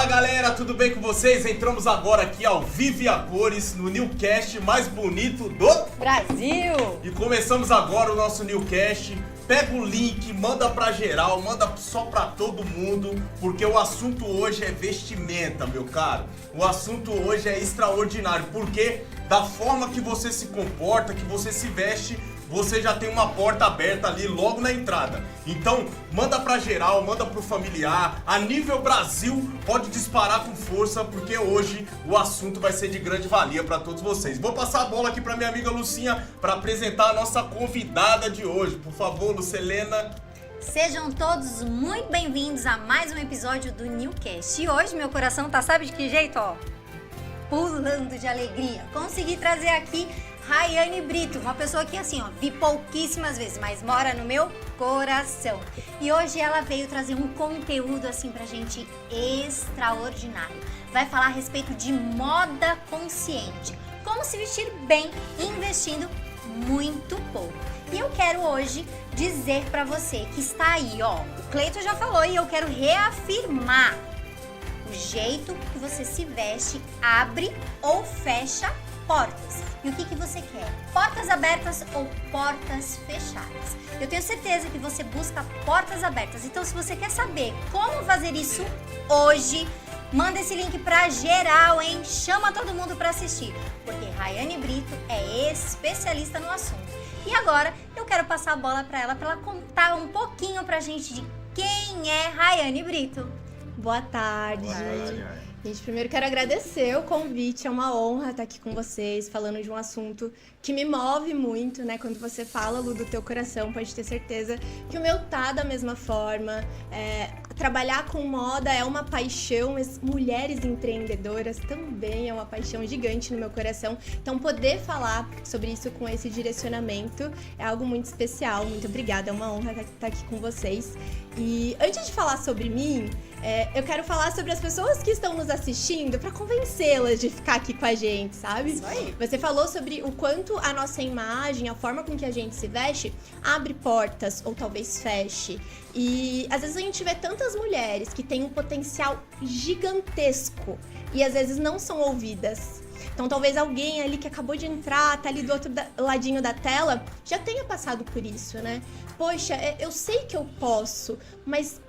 Galera, tudo bem com vocês? Entramos agora aqui ao vivo e a cores no Newcast mais bonito do Brasil! E começamos agora o nosso Newcast. Pega o link, manda pra geral, manda só pra todo mundo, porque o assunto hoje é vestimenta, meu caro. O assunto hoje é extraordinário, porque da forma que você se comporta, que você se veste, você já tem uma porta aberta ali logo na entrada. Então, manda pra geral, manda pro familiar. A nível Brasil, pode disparar com força, porque hoje o assunto vai ser de grande valia pra todos vocês. Vou passar a bola aqui pra minha amiga Lucinha para apresentar a nossa convidada de hoje. Por favor, Lucelena. Sejam todos muito bem-vindos a mais um episódio do Newcast. E hoje meu coração tá, sabe de que jeito, ó? Pulando de alegria. Consegui trazer aqui Rayane Brito, uma pessoa que assim, ó, vi pouquíssimas vezes, mas mora no meu coração. E hoje ela veio trazer um conteúdo assim pra gente extraordinário. Vai falar a respeito de moda consciente, como se vestir bem investindo muito pouco. E eu quero hoje dizer pra você que está aí, ó, o Cleiton já falou e eu quero reafirmar: o jeito que você se veste abre ou fecha portas. E o que você quer? Portas abertas ou portas fechadas? Eu tenho certeza que você busca portas abertas. Então, se você quer saber como fazer isso hoje, manda esse link pra geral, hein? Chama todo mundo pra assistir, porque Rayane Brito é especialista no assunto. E agora, eu quero passar a bola pra ela contar um pouquinho pra gente de quem é Rayane Brito. Boa tarde. Gente, primeiro quero agradecer o convite, é uma honra estar aqui com vocês, falando de um assunto que me move muito, né? Quando você fala, Lu, do teu coração, pode ter certeza que o meu tá da mesma forma. Trabalhar com moda é uma paixão, mas mulheres empreendedoras também é uma paixão gigante no meu coração. Então, poder falar sobre isso com esse direcionamento é algo muito especial. Muito obrigada, é uma honra estar aqui com vocês. E antes de falar sobre mim, eu quero falar sobre as pessoas que estão nos assistindo para convencê-las de ficar aqui com a gente, sabe? Isso aí. Você falou sobre o quanto a nossa imagem, a forma com que a gente se veste, abre portas ou talvez feche. E às vezes a gente vê tantas mulheres que têm um potencial gigantesco e às vezes não são ouvidas. Então talvez alguém ali que acabou de entrar, tá ali do outro ladinho da tela, já tenha passado por isso, né? Poxa, eu sei que eu posso, mas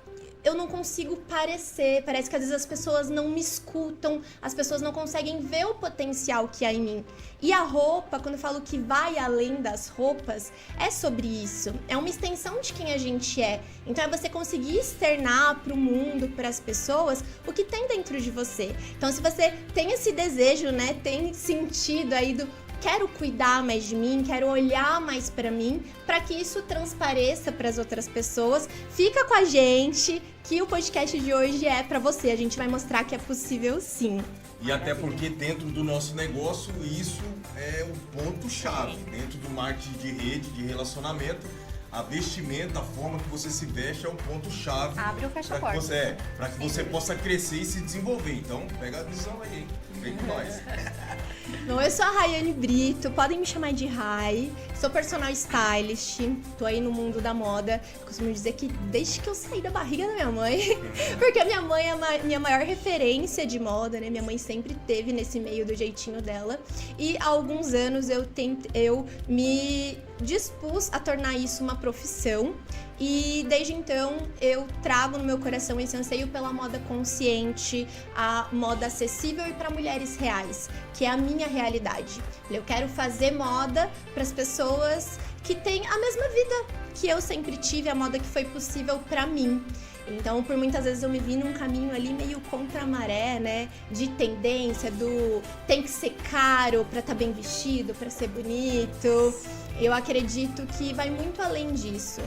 eu não consigo parecer, parece que às vezes as pessoas não me escutam, as pessoas não conseguem ver o potencial que há em mim. E a roupa, quando eu falo que vai além das roupas, é sobre isso, é uma extensão de quem a gente é. Então é você conseguir externar para o mundo, para as pessoas, o que tem dentro de você. Então se você tem esse desejo, né, tem sentido aí do quero cuidar mais de mim, quero olhar mais pra mim, pra que isso transpareça pras outras pessoas. Fica com a gente, que o podcast de hoje é pra você. A gente vai mostrar que é possível sim. E até porque dentro do nosso negócio, isso é o ponto-chave. Dentro do marketing de rede, de relacionamento, a vestimenta, a forma que você se veste é o ponto-chave. Abre ou fecha a porta. Para que você possa crescer e se desenvolver. Então, pega a visão aí, hein? Vem com nós. Bom, eu sou a Rayane Brito, podem me chamar de Ray, sou personal stylist, tô aí no mundo da moda. Costumo dizer que desde que eu saí da barriga da minha mãe, porque a minha mãe é a minha maior referência de moda, né? Minha mãe sempre teve nesse meio do jeitinho dela. E há alguns anos eu me dispus a tornar isso uma profissão. E desde então eu trago no meu coração esse anseio pela moda consciente, a moda acessível e para mulheres reais, que é a minha realidade. Eu quero fazer moda para as pessoas que têm a mesma vida que eu sempre tive, a moda que foi possível para mim. Então, por muitas vezes eu me vi num caminho ali meio contra a maré, né? De tendência, do tem que ser caro para estar bem vestido, para ser bonito. Eu acredito que vai muito além disso.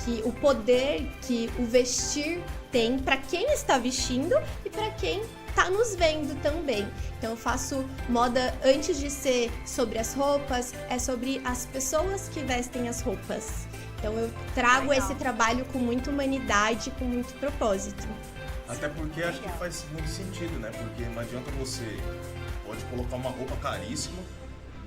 Que o poder que o vestir tem para quem está vestindo e para quem tá nos vendo também. Então eu faço moda antes de ser sobre as roupas, é sobre as pessoas que vestem as roupas. Então eu trago esse trabalho com muita humanidade, com muito propósito. Até porque acho que faz muito sentido, né? Porque não adianta você pode colocar uma roupa caríssima,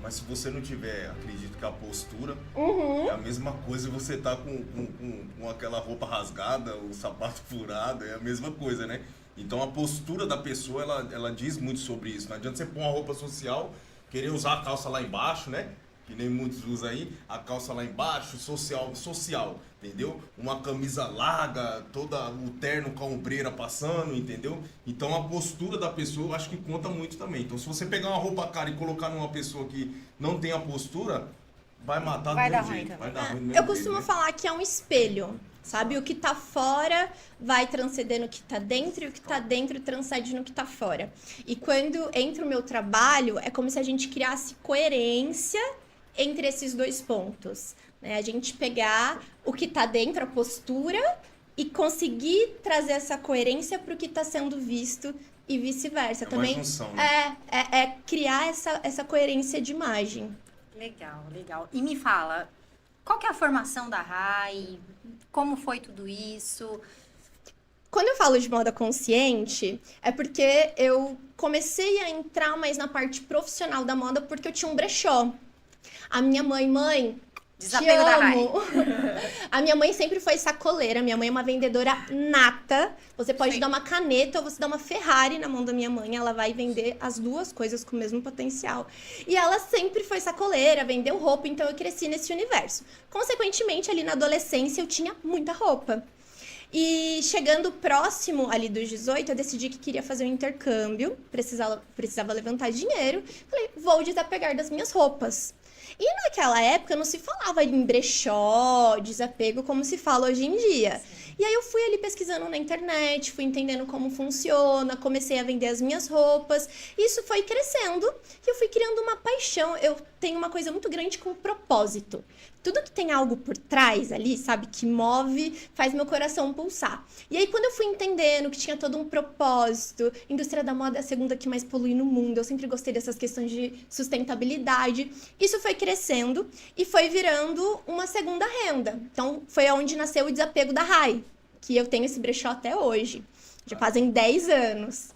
mas se você não tiver, acredito que a postura é a mesma coisa, você tá com aquela roupa rasgada, o sapato furado, é a mesma coisa, né? Então a postura da pessoa, ela diz muito sobre isso. Não adianta você pôr uma roupa social, querer usar a calça lá embaixo, né? Que nem muitos usam aí, a calça lá embaixo, social, entendeu? Uma camisa larga, toda o terno com a ombreira passando, entendeu? Então a postura da pessoa eu acho que conta muito também. Então se você pegar uma roupa cara e colocar numa pessoa que não tem a postura, vai matar do mesmo jeito. Vai dar ruim do mesmo Eu costumo jeito, né? falar que é um espelho, sabe? O que tá fora vai transcender no que tá dentro e o que tá dentro transcende no que tá fora. E quando entra o meu trabalho, é como se a gente criasse coerência entre esses dois pontos, né? A gente pegar o que tá dentro, a postura, e conseguir trazer essa coerência para o que tá sendo visto e vice-versa. Uma junção, né? É criar essa coerência de imagem. Legal, legal. E me fala, qual que é a formação da Rai? Como foi tudo isso? Quando eu falo de moda consciente, é porque eu comecei a entrar mais na parte profissional da moda porque eu tinha um brechó. A minha mãe, Desapego te da Rai. amo. A minha mãe sempre foi sacoleira. Minha mãe é uma vendedora nata. Você pode Sim. dar uma caneta ou você dar uma Ferrari na mão da minha mãe. Ela vai vender as duas coisas com o mesmo potencial. E ela sempre foi sacoleira, vendeu roupa. Então eu cresci nesse universo. Consequentemente, ali na adolescência, eu tinha muita roupa. E chegando próximo ali dos 18, eu decidi que queria fazer um intercâmbio. Precisava levantar dinheiro. Falei, vou desapegar das minhas roupas. E naquela época não se falava em brechó, desapego, como se fala hoje em dia. E aí eu fui ali pesquisando na internet, fui entendendo como funciona, comecei a vender as minhas roupas. Isso foi crescendo e eu fui criando uma paixão. Eu tenho uma coisa muito grande com propósito. Tudo que tem algo por trás ali, sabe, que move, faz meu coração pulsar. E aí, quando eu fui entendendo que tinha todo um propósito, a indústria da moda é a segunda que mais polui no mundo, eu sempre gostei dessas questões de sustentabilidade. Isso foi crescendo e foi virando uma segunda renda. Então, foi onde nasceu o desapego da Rai, que eu tenho esse brechó até hoje. Já fazem 10 anos.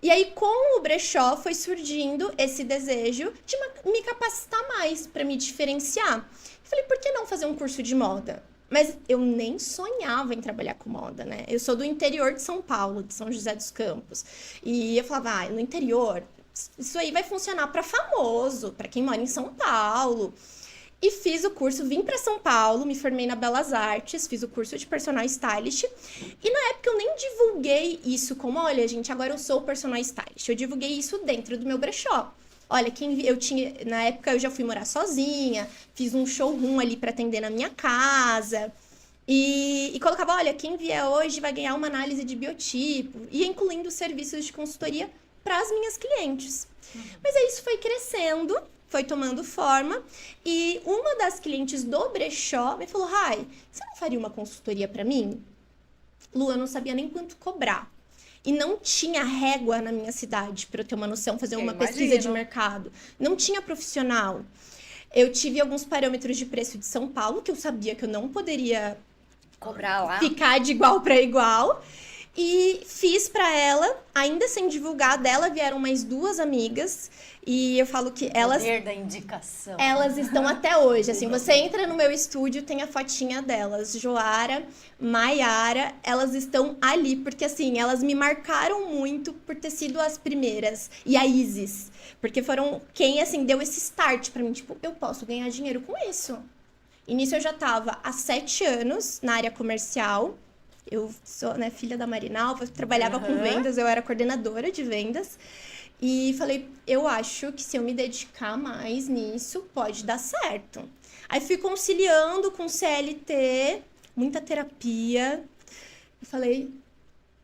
E aí, com o brechó, foi surgindo esse desejo de me capacitar mais, para me diferenciar. Falei, por que não fazer um curso de moda? Mas eu nem sonhava em trabalhar com moda, né? Eu sou do interior de São Paulo, de São José dos Campos. E eu falava, no interior, isso aí vai funcionar para famoso, para quem mora em São Paulo. E fiz o curso, vim para São Paulo, me formei na Belas Artes, fiz o curso de personal stylist. E na época eu nem divulguei isso como, olha, gente, agora eu sou personal stylist. Eu divulguei isso dentro do meu brechó. Olha, na época eu já fui morar sozinha, fiz um showroom ali para atender na minha casa. E colocava, olha, quem vier hoje vai ganhar uma análise de biotipo. E incluindo serviços de consultoria para as minhas clientes. Mas aí isso foi crescendo, foi tomando forma. E uma das clientes do brechó me falou, Rai, você não faria uma consultoria para mim? Lu, eu não sabia nem quanto cobrar. E não tinha régua na minha cidade, para eu ter uma noção, fazer uma pesquisa de mercado. Não tinha profissional. Eu tive alguns parâmetros de preço de São Paulo, que eu sabia que eu não poderia Cobrar lá. ficar de igual para igual. E fiz para ela, ainda sem divulgar, dela vieram mais 2 amigas. E eu falo que elas... Poder da indicação. Elas estão até hoje, assim, você entra no meu estúdio, tem a fotinha delas, Joara, Maiara, elas estão ali, porque assim, elas me marcaram muito por ter sido as primeiras, e a Isis, porque foram quem, assim, deu esse start pra mim, tipo, eu posso ganhar dinheiro com isso. E nisso eu já tava há 7 anos na área comercial, eu sou, né, filha da Marinalva, trabalhava com vendas, eu era coordenadora de vendas, e falei, eu acho que se eu me dedicar mais nisso, pode dar certo. Aí fui conciliando com CLT, muita terapia. E falei,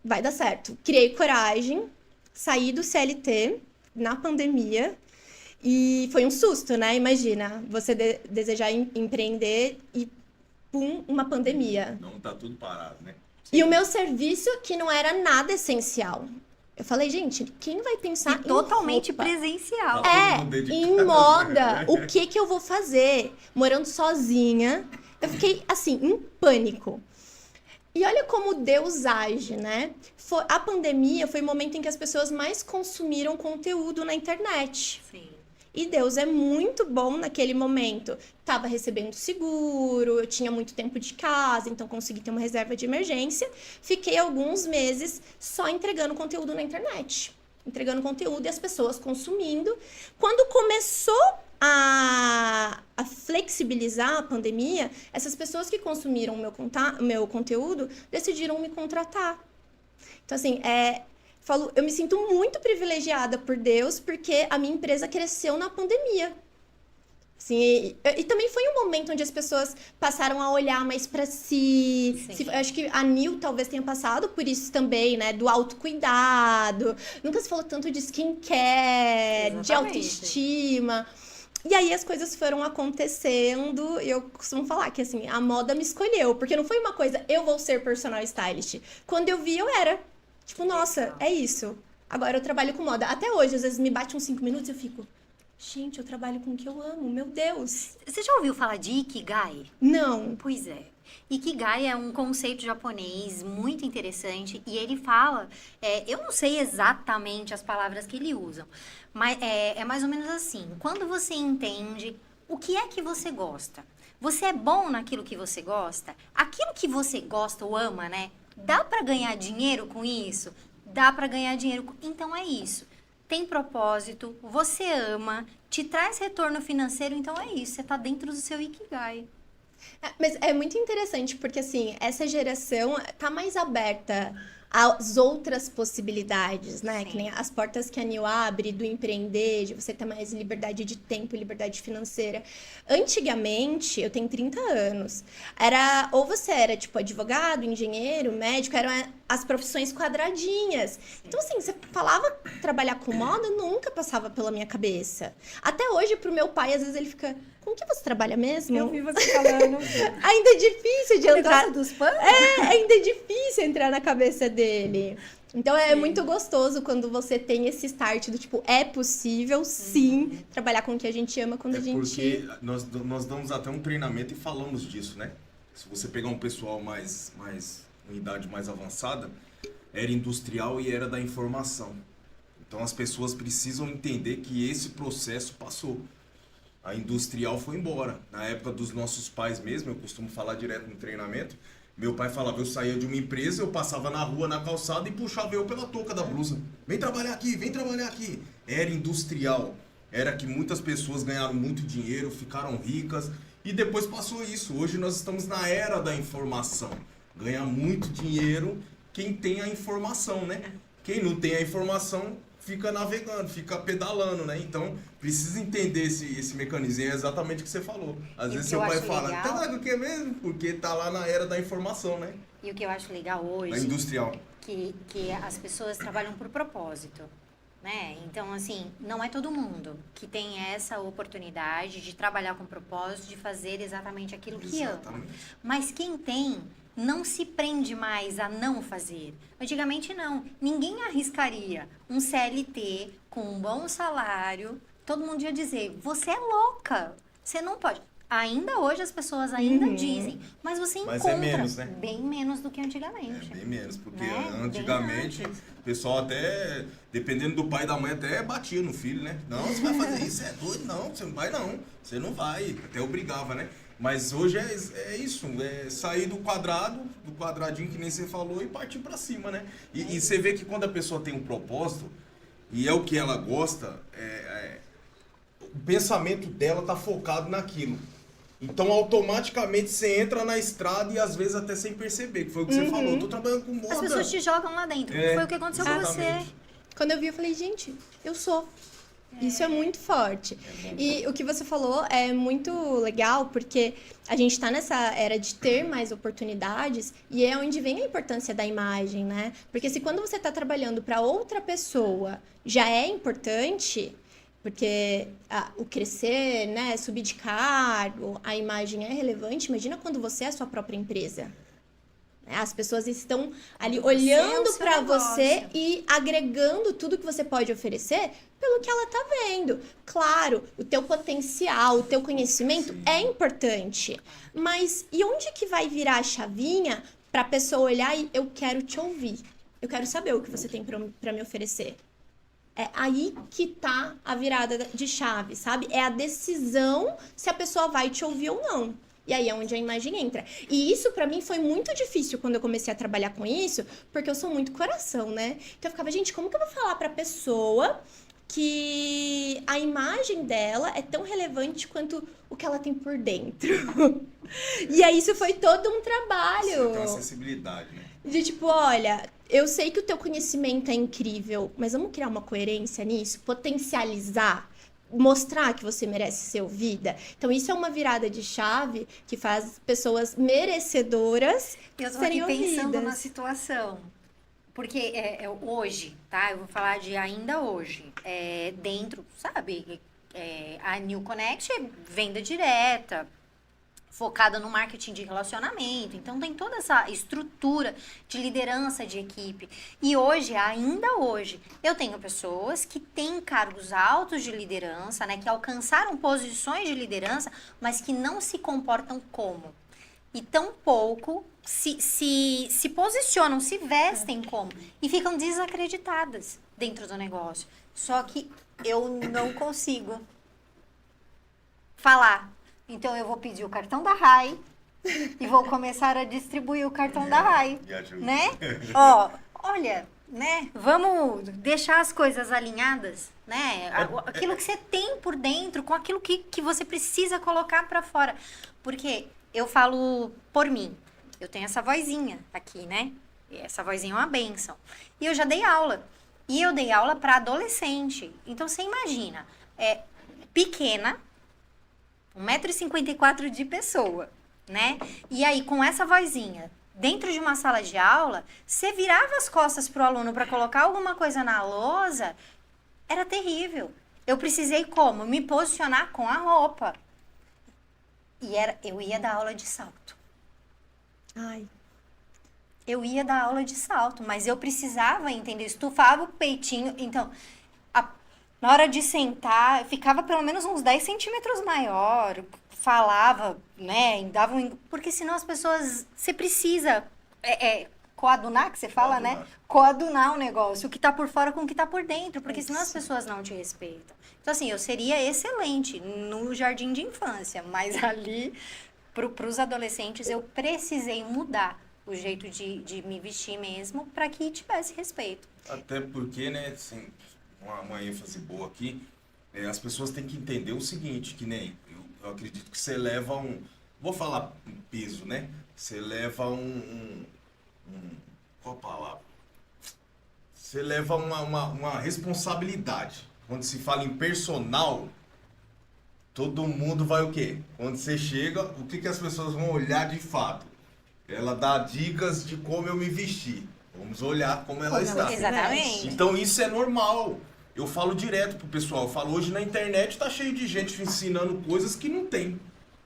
vai dar certo. Criei coragem, saí do CLT na pandemia. E foi um susto, né? Imagina, você desejar empreender e, pum, uma pandemia. Não, tá tudo parado, né? E o meu serviço, que não era nada essencial. Eu falei, gente, quem vai pensar em totalmente roupa? presencial. Em moda, o que eu vou fazer? Morando sozinha, eu fiquei, assim, em pânico. E olha como Deus age, né? A pandemia foi o momento em que as pessoas mais consumiram conteúdo na internet. Sim. E Deus é muito bom naquele momento. Tava recebendo seguro, eu tinha muito tempo de casa, então consegui ter uma reserva de emergência. Fiquei alguns meses só entregando conteúdo na internet. Entregando conteúdo e as pessoas consumindo. Quando começou a flexibilizar a pandemia, essas pessoas que consumiram o meu conteúdo decidiram me contratar. Então, assim, eu me sinto muito privilegiada por Deus, porque a minha empresa cresceu na pandemia. Assim, e também foi um momento onde as pessoas passaram a olhar mais para si. Eu acho que a Nil talvez tenha passado por isso também, né? Do autocuidado. Nunca se falou tanto de skincare, de autoestima. E aí as coisas foram acontecendo, e eu costumo falar que assim, a moda me escolheu, porque não foi uma coisa, eu vou ser personal stylist. Quando eu vi, eu era. Tipo, nossa, é isso. Agora eu trabalho com moda. Até hoje, às vezes me bate uns 5 minutos e eu fico, gente, eu trabalho com o que eu amo, meu Deus. Você já ouviu falar de Ikigai? Não. Pois é. Ikigai é um conceito japonês muito interessante e ele fala, eu não sei exatamente as palavras que ele usa, mas é mais ou menos assim, quando você entende o que é que você gosta, você é bom naquilo que você gosta, aquilo que você gosta ou ama, né? Dá pra ganhar dinheiro com isso? Dá pra ganhar dinheiro, então é isso. Tem propósito, você ama, te traz retorno financeiro, então é isso, você tá dentro do seu Ikigai. Mas é muito interessante, porque assim, essa geração tá mais aberta às outras possibilidades, né? Sim. Que nem as portas que a Nil abre do empreender, de você ter mais liberdade de tempo, liberdade financeira. Antigamente, eu tenho 30 anos, ou você era tipo advogado, engenheiro, médico, eram as profissões quadradinhas. Sim. Então assim, você falava trabalhar com moda, nunca passava pela minha cabeça. Até hoje, pro meu pai, às vezes ele fica, com que você trabalha mesmo? Eu vi você falando. Ainda é difícil de entrar. Dos pães? Ainda é difícil entrar na cabeça dele. Então é muito gostoso quando você tem esse start do tipo, é possível sim trabalhar com o que a gente ama quando a gente... Porque nós damos até um treinamento e falamos disso, né? Se você pegar um pessoal mais em idade mais avançada, era industrial e era da informação. Então as pessoas precisam entender que esse processo passou. A industrial foi embora. Na época dos nossos pais mesmo, eu costumo falar direto no treinamento, meu pai falava, eu saía de uma empresa, eu passava na rua, na calçada e puxava eu pela touca da blusa. Vem trabalhar aqui, vem trabalhar aqui. Era industrial. Era que muitas pessoas ganharam muito dinheiro, ficaram ricas e depois passou isso. Hoje nós estamos na era da informação. Ganha muito dinheiro quem tem a informação, né? Quem não tem a informação fica navegando, fica pedalando, né? Então, precisa entender esse mecanismo. É exatamente o que você falou. Às vezes seu pai fala, tá o que mesmo? Porque tá lá na era da informação, né? E o que eu acho legal hoje... Da industrial. Que as pessoas trabalham por propósito, né? Então, assim, não é todo mundo que tem essa oportunidade de trabalhar com propósito, de fazer exatamente aquilo que ama. Mas quem tem... não se prende mais a não fazer. Antigamente não. Ninguém arriscaria um CLT com um bom salário. Todo mundo ia dizer, você é louca. Você não pode. Ainda hoje as pessoas ainda dizem. Mas você encontra menos, né? Bem menos do que antigamente. Bem menos, porque antigamente o pessoal até, dependendo do pai e da mãe, até batia no filho, né? Não, você vai fazer isso, é doido? Não, você não vai não. Você não vai. Até obrigava, né? Mas hoje é isso, é sair do quadradinho que nem você falou e partir pra cima, né? E você vê que quando a pessoa tem um propósito, e é o que ela gosta, o pensamento dela tá focado naquilo. Então, automaticamente, você entra na estrada e às vezes até sem perceber, que foi o que você falou. Eu tô trabalhando com moda. As pessoas te jogam lá dentro. Foi o que aconteceu com você. Quando eu vi, eu falei, gente, eu sou. Isso é muito forte. E o que você falou é muito legal, porque a gente está nessa era de ter mais oportunidades e é onde vem a importância da imagem, né? Porque se quando você está trabalhando para outra pessoa já é importante, porque o crescer, né, subir de cargo, a imagem é relevante, imagina quando você é a sua própria empresa. As pessoas estão ali olhando para você e agregando tudo que você pode oferecer pelo que ela tá vendo. Claro, o teu potencial, o teu conhecimento é importante. Mas e onde que vai virar a chavinha para a pessoa olhar e eu quero te ouvir? Eu quero saber o que você tem para me oferecer. É aí que tá a virada de chave, sabe? É a decisão se a pessoa vai te ouvir ou não. E aí é onde a imagem entra. E isso pra mim foi muito difícil quando eu comecei a trabalhar com isso, porque eu sou muito coração, né? Então eu ficava, gente, como que eu vou falar pra pessoa que a imagem dela é tão relevante quanto o que ela tem por dentro? E aí isso foi todo um trabalho. Tem uma acessibilidade, né? De tipo, olha, eu sei que o teu conhecimento é incrível, mas vamos criar uma coerência nisso? Potencializar? Mostrar que você merece ser ouvida? Então isso é uma virada de chave que faz pessoas merecedoras Eu tô serem aqui pensando ouvidas. na situação. Porque hoje, tá? Eu vou falar de ainda hoje. Dentro, sabe? A New Connect é venda direta, focada no marketing de relacionamento. Então, tem toda essa estrutura de liderança de equipe. E hoje, ainda hoje, eu tenho pessoas que têm cargos altos de liderança, né? Que alcançaram posições de liderança, mas que não se comportam como. E tampouco se posicionam, se vestem como. E ficam desacreditadas dentro do negócio. Só que eu não consigo falar. Então eu vou pedir o cartão da Rai e vou começar a distribuir o cartão da Rai, né? Ó, olha, né? Vamos deixar as coisas alinhadas, né? Aquilo que você tem por dentro com aquilo que você precisa colocar pra fora. Porque eu falo por mim. Eu tenho essa vozinha aqui, né? E essa vozinha é uma bênção. E eu já dei aula. E eu dei aula pra adolescente. Então você imagina, pequena, 1,54 m de pessoa, né? E aí, com essa vozinha, dentro de uma sala de aula, você virava as costas pro aluno para colocar alguma coisa na lousa, era terrível. Eu precisei como? Me posicionar com a roupa. E eu ia dar aula de salto. Ai, Eu ia dar aula de salto, mas eu precisava entender, estufava o peitinho, então... Na hora de sentar, ficava pelo menos uns 10 centímetros maior, falava, né, porque senão as pessoas, você precisa coadunar, que você fala, né? Coadunar o negócio, o que tá por fora com o que tá por dentro, porque senão as pessoas não te respeitam. Então, assim, eu seria excelente no jardim de infância, mas ali, pros adolescentes, eu precisei mudar o jeito de me vestir mesmo para que tivesse respeito. Até porque, né, assim... Uma ênfase boa aqui, as pessoas têm que entender o seguinte, que nem, eu acredito que você leva vou falar um peso, né? Você leva qual a palavra? Você leva uma responsabilidade. Quando se fala em personal, todo mundo vai o quê? Quando você chega, o que as pessoas vão olhar de fato? Ela dá dicas de como eu me vestir. Vamos olhar como ela está. Exatamente. Então isso é normal. Eu falo direto pro pessoal. Eu falo, hoje na internet tá cheio de gente ensinando coisas que não tem.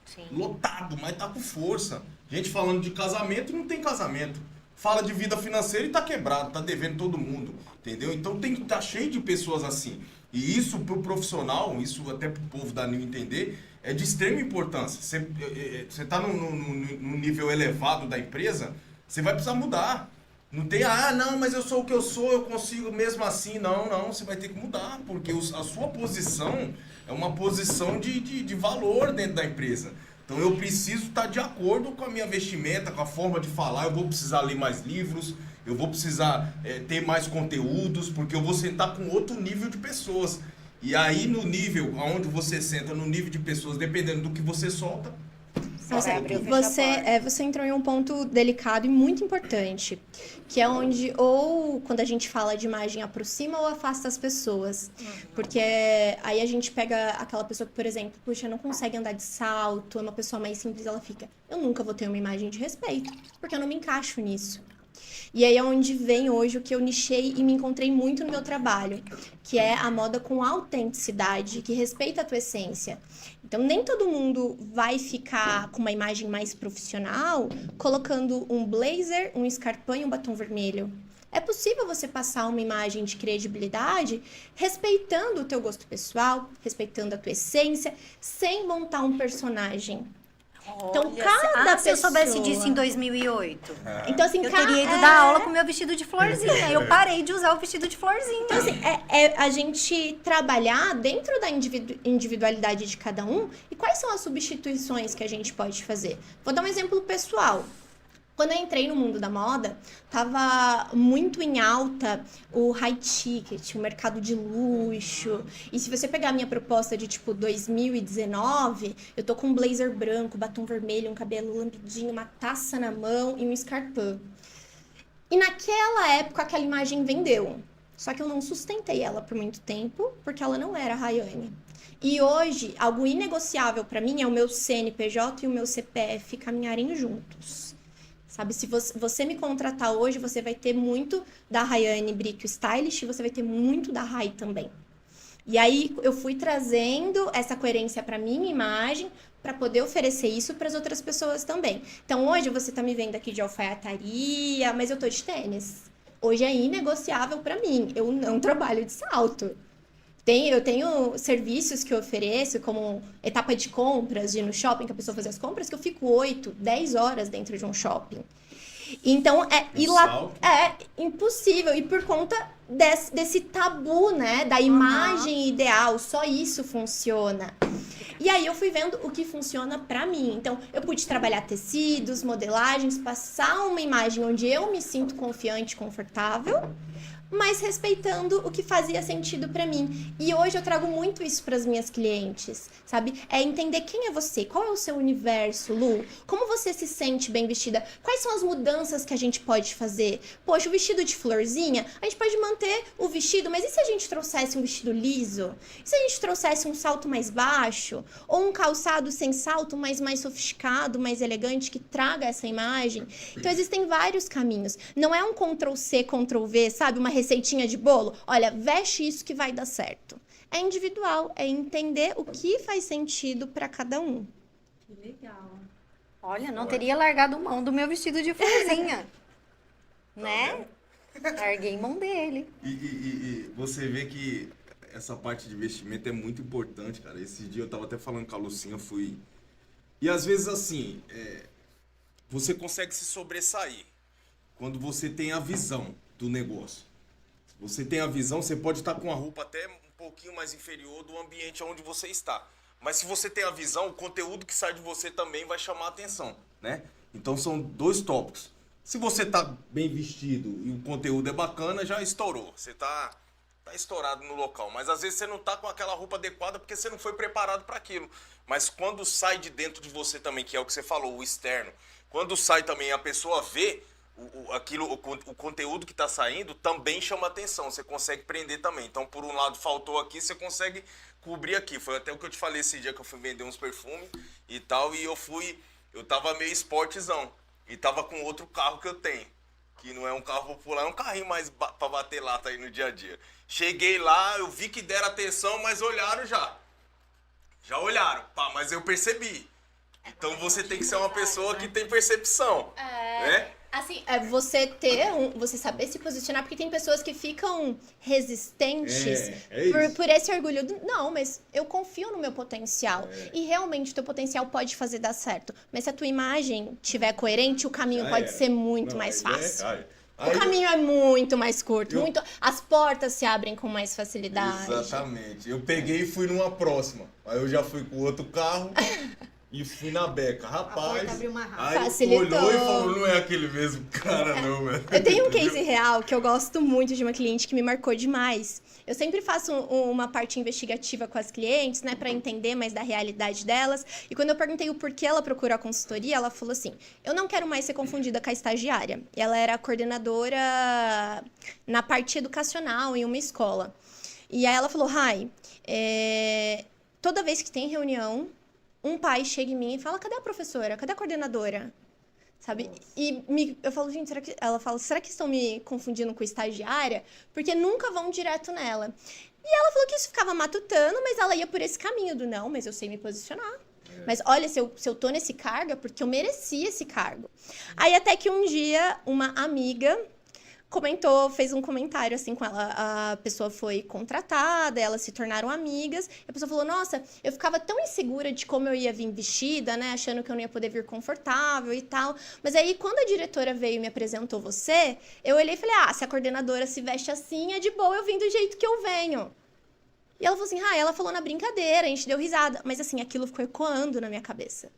Sim. Lotado, mas tá com força. Gente falando de casamento e não tem casamento. Fala de vida financeira e tá quebrado, tá devendo todo mundo. Entendeu? Então tá cheio de pessoas assim. E isso pro profissional, isso até pro povo da New entender, é de extrema importância. Você tá num nível elevado da empresa, você vai precisar mudar. Não tem, não, mas eu sou o que eu sou, eu consigo mesmo assim. Não, você vai ter que mudar, porque a sua posição é uma posição de valor dentro da empresa. Então eu preciso estar de acordo com a minha vestimenta, com a forma de falar, eu vou precisar ler mais livros, eu vou precisar ter mais conteúdos, porque eu vou sentar com outro nível de pessoas. E aí no nível, onde você senta, no nível de pessoas, dependendo do que você solta, você entrou em um ponto delicado e muito importante, que é onde ou quando a gente fala de imagem aproxima ou afasta as pessoas. Porque aí a gente pega aquela pessoa que, por exemplo, puxa, não consegue andar de salto, é uma pessoa mais simples, ela fica, eu nunca vou ter uma imagem de respeito, porque eu não me encaixo nisso. E aí é onde vem hoje o que eu nichei e me encontrei muito no meu trabalho, que é a moda com autenticidade, que respeita a tua essência. Então, nem todo mundo vai ficar com uma imagem mais profissional colocando um blazer, um escarpão e um batom vermelho. É possível você passar uma imagem de credibilidade respeitando o teu gosto pessoal, respeitando a tua essência, sem montar um personagem. Então, Olha, cada se eu soubesse pessoa- disso em 2008, Então, assim, eu teria ido dar aula com o meu vestido de florzinha. Eu parei de usar o vestido de florzinha. Então, assim, é a gente trabalhar dentro da individualidade de cada um e quais são as substituições que a gente pode fazer. Vou dar um exemplo pessoal. Quando eu entrei no mundo da moda, tava muito em alta o high ticket, o mercado de luxo. E se você pegar a minha proposta de, tipo, 2019, eu tô com um blazer branco, batom vermelho, um cabelo lambidinho, uma taça na mão e um escarpão. E naquela época, aquela imagem vendeu. Só que eu não sustentei ela por muito tempo, porque ela não era a Rayane. E hoje, algo inegociável pra mim é o meu CNPJ e o meu CPF caminharem juntos. Sabe, se você me contratar hoje, você vai ter muito da Rayane Brito Stylist e você vai ter muito da Ray também. E aí, eu fui trazendo essa coerência pra minha imagem, para poder oferecer isso para as outras pessoas também. Então, hoje você tá me vendo aqui de alfaiataria, mas eu tô de tênis. Hoje é inegociável para mim. Eu não trabalho de salto. Eu tenho serviços que eu ofereço, como etapa de compras, de ir no shopping, que a pessoa faz as compras, que eu fico 8, 10 horas dentro de um shopping. Então, ir lá é impossível. E por conta desse tabu, né? Da imagem ideal, só isso funciona. E aí eu fui vendo o que funciona pra mim. Então, eu pude trabalhar tecidos, modelagens, passar uma imagem onde eu me sinto confiante, confortável, mas respeitando o que fazia sentido pra mim. E hoje eu trago muito isso pras minhas clientes, sabe? É entender quem é você, qual é o seu universo, Lu? Como você se sente bem vestida? Quais são as mudanças que a gente pode fazer? Poxa, o vestido de florzinha, a gente pode manter o vestido, mas e se a gente trouxesse um vestido liso? E se a gente trouxesse um salto mais baixo? Ou um calçado sem salto, mas mais sofisticado, mais elegante, que traga essa imagem? Então existem vários caminhos. Não é um Ctrl+C, Ctrl+V, sabe? Uma receitinha de bolo, olha, veste isso que vai dar certo. É individual, é entender o que faz sentido para cada um. Que legal. Olha, não teria largado mão do meu vestido de florzinha. Né? Larguei mão dele. E você vê que essa parte de vestimento é muito importante, cara. Esse dia eu tava até falando com a Lucinha, fui... E às vezes assim, você consegue se sobressair quando você tem a visão do negócio. Você tem a visão, você pode estar com a roupa até um pouquinho mais inferior do ambiente onde você está. Mas se você tem a visão, o conteúdo que sai de você também vai chamar a atenção, né? Então são dois tópicos. Se você tá bem vestido e o conteúdo é bacana, já estourou. Você tá estourado no local. Mas às vezes você não tá com aquela roupa adequada porque você não foi preparado para aquilo. Mas quando sai de dentro de você também, que é o que você falou, o externo, quando sai também a pessoa vê o conteúdo que está saindo, também chama atenção, você consegue prender também. Então, por um lado, faltou aqui, você consegue cobrir aqui. Foi até o que eu te falei esse dia que eu fui vender uns perfumes e tal, e eu tava meio esportezão, e tava com outro carro que eu tenho, que não é um carro popular, é um carrinho mais pra bater lata aí no dia a dia. Cheguei lá, eu vi que deram atenção, mas olharam já olharam, pá, mas eu percebi. Então você tem que ser uma pessoa que tem percepção, né? Assim, você saber se posicionar, porque tem pessoas que ficam resistentes por esse orgulho. Não, mas eu confio no meu potencial. E realmente o teu potencial pode fazer dar certo. Mas se a tua imagem estiver coerente, o caminho pode ser muito mais fácil. O caminho é muito mais curto, as portas se abrem com mais facilidade. Exatamente. Eu peguei e fui numa próxima. Aí eu já fui com outro carro. E fui na beca, rapaz. Aí facilitou. Olhou e falou, não é aquele mesmo cara não, velho. Eu tenho um case real que eu gosto muito de uma cliente que me marcou demais. Eu sempre faço uma parte investigativa com as clientes, né, pra entender mais da realidade delas. E quando eu perguntei o porquê ela procurou a consultoria, ela falou assim, eu não quero mais ser confundida com a estagiária. Ela era coordenadora na parte educacional em uma escola. E aí ela falou, Rai, toda vez que tem reunião, um pai chega em mim e fala, cadê a professora? Cadê a coordenadora? Sabe? Nossa. E eu falo, gente, ela fala, será que estão me confundindo com estagiária? Porque nunca vão direto nela. E ela falou que isso ficava matutando, mas ela ia por esse caminho do não, mas eu sei me posicionar. Mas olha, se eu tô nesse cargo é porque eu mereci esse cargo. Aí até que um dia, uma amiga fez um comentário assim com ela. A pessoa foi contratada, elas se tornaram amigas. E a pessoa falou: nossa, eu ficava tão insegura de como eu ia vir vestida, né? Achando que eu não ia poder vir confortável e tal. Mas aí, quando a diretora veio e me apresentou você, eu olhei e falei: ah, se a coordenadora se veste assim, é de boa eu vim do jeito que eu venho. E ela falou assim: ah, ela falou na brincadeira, a gente deu risada. Mas assim, aquilo ficou ecoando na minha cabeça.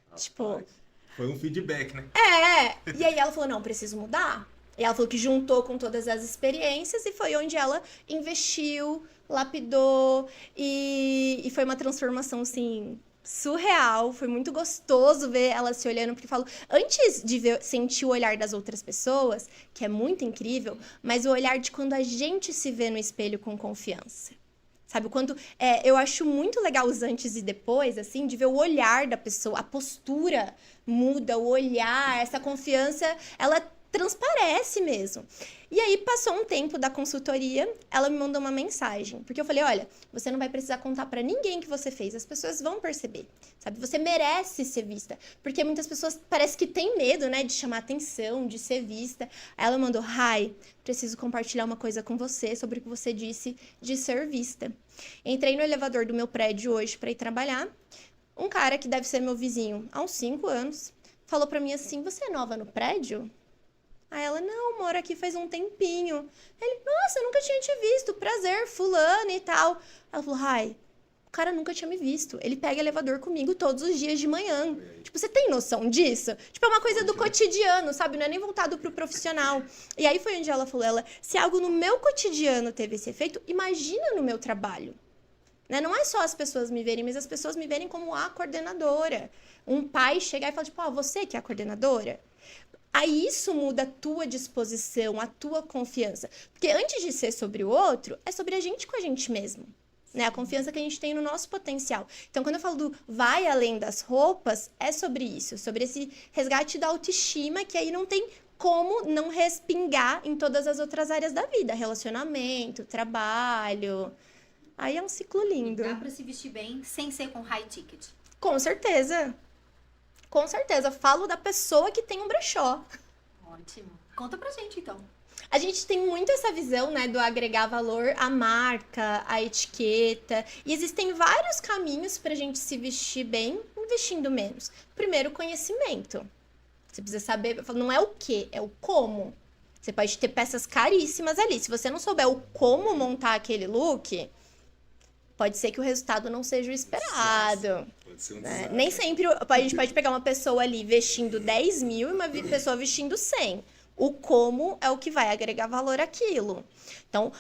Rapaz, tipo... Foi um feedback, né? E aí ela falou: não, preciso mudar. E ela falou que juntou com todas as experiências e foi onde ela investiu, lapidou e foi uma transformação, assim, surreal. Foi muito gostoso ver ela se olhando, porque eu falo, antes de sentir o olhar das outras pessoas, que é muito incrível, mas o olhar de quando a gente se vê no espelho com confiança. Sabe, quando eu acho muito legal os antes e depois, assim, de ver o olhar da pessoa, a postura muda, o olhar, essa confiança, ela transparece mesmo. E aí, passou um tempo da consultoria, ela me mandou uma mensagem. Porque eu falei: olha, você não vai precisar contar pra ninguém que você fez. As pessoas vão perceber, sabe? Você merece ser vista. Porque muitas pessoas parece que têm medo, né? De chamar atenção, de ser vista. Aí ela mandou: Rai, preciso compartilhar uma coisa com você sobre o que você disse de ser vista. Entrei no elevador do meu prédio hoje pra ir trabalhar. Um cara que deve ser meu vizinho há uns 5 anos falou pra mim assim: você é nova no prédio? Aí ela: não, moro aqui faz um tempinho. Ele: nossa, eu nunca tinha te visto, prazer, fulano e tal. Ela falou: Rai, o cara nunca tinha me visto. Ele pega elevador comigo todos os dias de manhã. Tipo, você tem noção disso? Tipo, é uma coisa do cotidiano, sabe? Não é nem voltado pro profissional. E aí foi onde ela falou: se algo no meu cotidiano teve esse efeito, imagina no meu trabalho. Né? Não é só as pessoas me verem, mas as pessoas me verem como a coordenadora. Um pai chegar e falar, tipo, você que é a coordenadora? Aí isso muda a tua disposição, a tua confiança. Porque antes de ser sobre o outro, é sobre a gente com a gente mesmo. Né? A confiança que a gente tem no nosso potencial. Então, quando eu falo do vai além das roupas, é sobre isso. Sobre esse resgate da autoestima, que aí não tem como não respingar em todas as outras áreas da vida. Relacionamento, trabalho. Aí é um ciclo lindo. Dá pra se vestir bem sem ser com high ticket. Com certeza. Com certeza. Falo da pessoa que tem um brechó. Ótimo. Conta pra gente, então. A gente tem muito essa visão, né, do agregar valor à marca, à etiqueta. E existem vários caminhos pra gente se vestir bem, investindo menos. Primeiro, conhecimento. Você precisa saber, não é o que, é o como. Você pode ter peças caríssimas ali. Se você não souber o como montar aquele look, pode ser que o resultado não seja o esperado. Pode ser um Né? desastre. Nem sempre a gente pode pegar uma pessoa ali vestindo 10 mil e uma pessoa vestindo 100. O como é o que vai agregar valor àquilo. Então,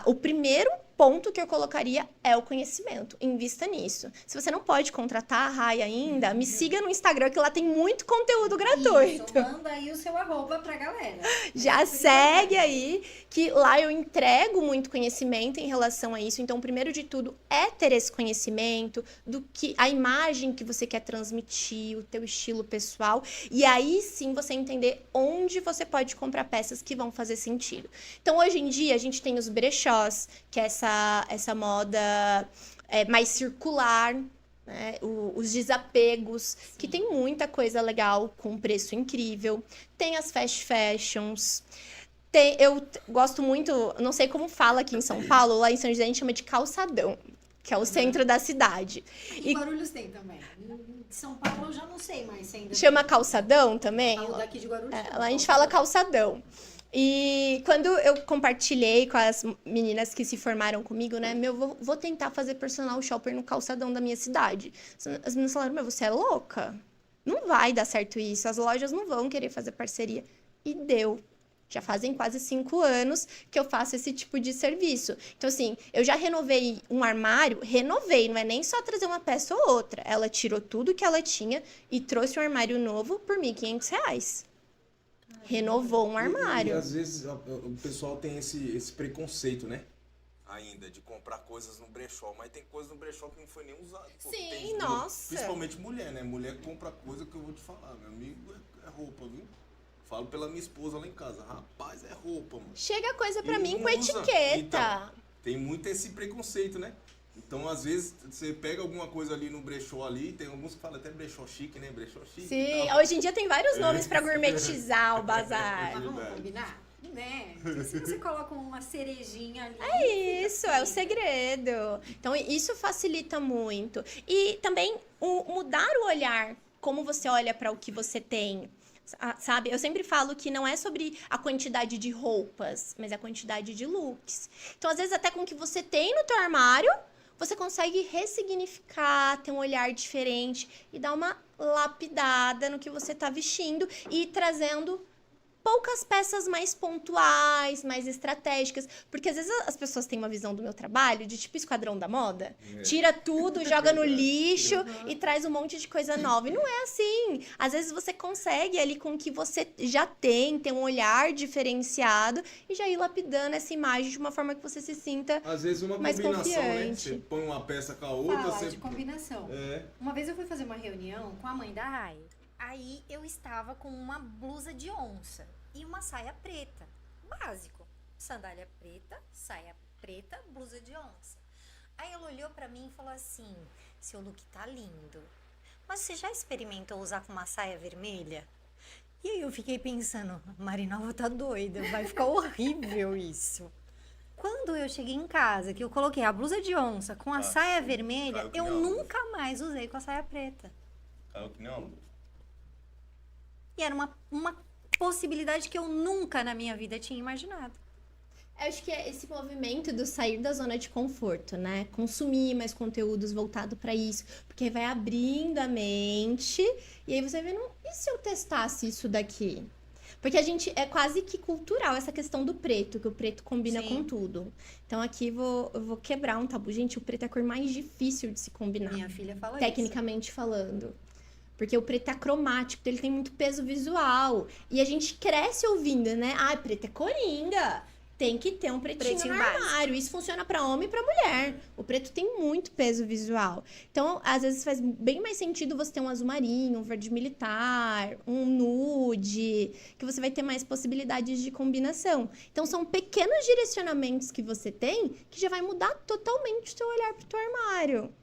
o primeiro ponto que eu colocaria é o conhecimento. Invista nisso. Se você não pode contratar a Rai ainda, me siga no Instagram, que lá tem muito conteúdo gratuito. Isso, manda aí o seu arroba pra galera. Já segue aí, que lá eu entrego muito conhecimento em relação a isso. Então, o primeiro de tudo é ter esse conhecimento do que a imagem que você quer transmitir, o teu estilo pessoal. E aí sim você entender onde você pode comprar peças que vão fazer sentido. Então, hoje em dia, a gente tem os brechós, que é essa moda mais circular, né? Os desapegos, que tem muita coisa legal com preço incrível. Tem as fast fashions. Eu gosto muito, não sei como fala aqui em São Paulo, lá em São José a gente chama de calçadão, que é o centro da cidade. E Guarulhos tem também. Em São Paulo eu já não sei mais se ainda Chama tem. calçadão também? Falo daqui de Guarulhos. Lá a gente fala calçadão. E quando eu compartilhei com as meninas que se formaram comigo, né? Vou tentar fazer personal shopper no calçadão da minha cidade. As meninas falaram, você é louca? Não vai dar certo isso, as lojas não vão querer fazer parceria. E deu. Já fazem quase 5 anos que eu faço esse tipo de serviço. Então, assim, eu já renovei um armário, não é nem só trazer uma peça ou outra. Ela tirou tudo que ela tinha e trouxe um armário novo por R$ 1.500. Renovou um armário. E às vezes o pessoal tem esse preconceito, né? Ainda, de comprar coisas no brechó. Mas tem coisa no brechó que não foi nem usada. Sim, nossa. Principalmente mulher, né? Mulher compra coisa que eu vou te falar. Meu amigo, é roupa, viu? Falo pela minha esposa lá em casa. Rapaz, é roupa, mano. Chega coisa pra E mim não com usa. etiqueta. Então, tem muito esse preconceito, né? Então, às vezes, você pega alguma coisa ali no brechó ali, tem alguns que falam até brechó chique, né? Brechó chique. Sim, hoje em dia tem vários nomes pra gourmetizar o bazar. Mas vamos combinar? né? Se você coloca uma cerejinha ali... É isso, é o segredo. Então, isso facilita muito. E também mudar o olhar, como você olha para o que você tem. Sabe? Eu sempre falo que não é sobre a quantidade de roupas, mas a quantidade de looks. Então, às vezes, até com o que você tem no teu armário, você consegue ressignificar, ter um olhar diferente e dar uma lapidada no que você tá vestindo e ir trazendo poucas peças mais pontuais, mais estratégicas. Porque às vezes as pessoas têm uma visão do meu trabalho de tipo Esquadrão da Moda. Tira tudo, joga no lixo e traz um monte de coisa nova. E não é assim. Às vezes você consegue ali com o que você já tem, ter um olhar diferenciado e já ir lapidando essa imagem de uma forma que você se sinta Às vezes uma mais combinação, né? confiante. Você põe uma peça com a outra, Falar você... de combinação. É. Uma vez eu fui fazer uma reunião com a mãe da Rai. Aí eu estava com uma blusa de onça e uma saia preta. Básico. Sandália preta, saia preta, blusa de onça. Aí ela olhou pra mim e falou assim: seu look tá lindo, mas você já experimentou usar com uma saia vermelha? E aí eu fiquei pensando, Marinalva tá doida, vai ficar horrível isso. Quando eu cheguei em casa, que eu coloquei a blusa de onça com a saia vermelha, caiu que eu nem uma nunca mais usei com a saia preta. Caiu que nem uma luva. E era uma possibilidade que eu nunca na minha vida tinha imaginado. Eu acho que é esse movimento do sair da zona de conforto, né? Consumir mais conteúdos voltado para isso, porque vai abrindo a mente e aí você vê, e se eu testasse isso daqui? Porque a gente é quase que cultural essa questão do preto, que o preto combina Sim. com tudo. Então aqui eu vou quebrar um tabu. Gente, o preto é a cor mais difícil de se combinar, Minha filha fala tecnicamente falando. Porque o preto é cromático, então ele tem muito peso visual. E a gente cresce ouvindo, né? Ah, preto é coringa. Tem que ter um pretinho no armário. Isso funciona pra homem e pra mulher. O preto tem muito peso visual. Então, às vezes faz bem mais sentido você ter um azul marinho, um verde militar, um nude, que você vai ter mais possibilidades de combinação. Então, são pequenos direcionamentos que você tem que já vai mudar totalmente o teu olhar pro teu armário.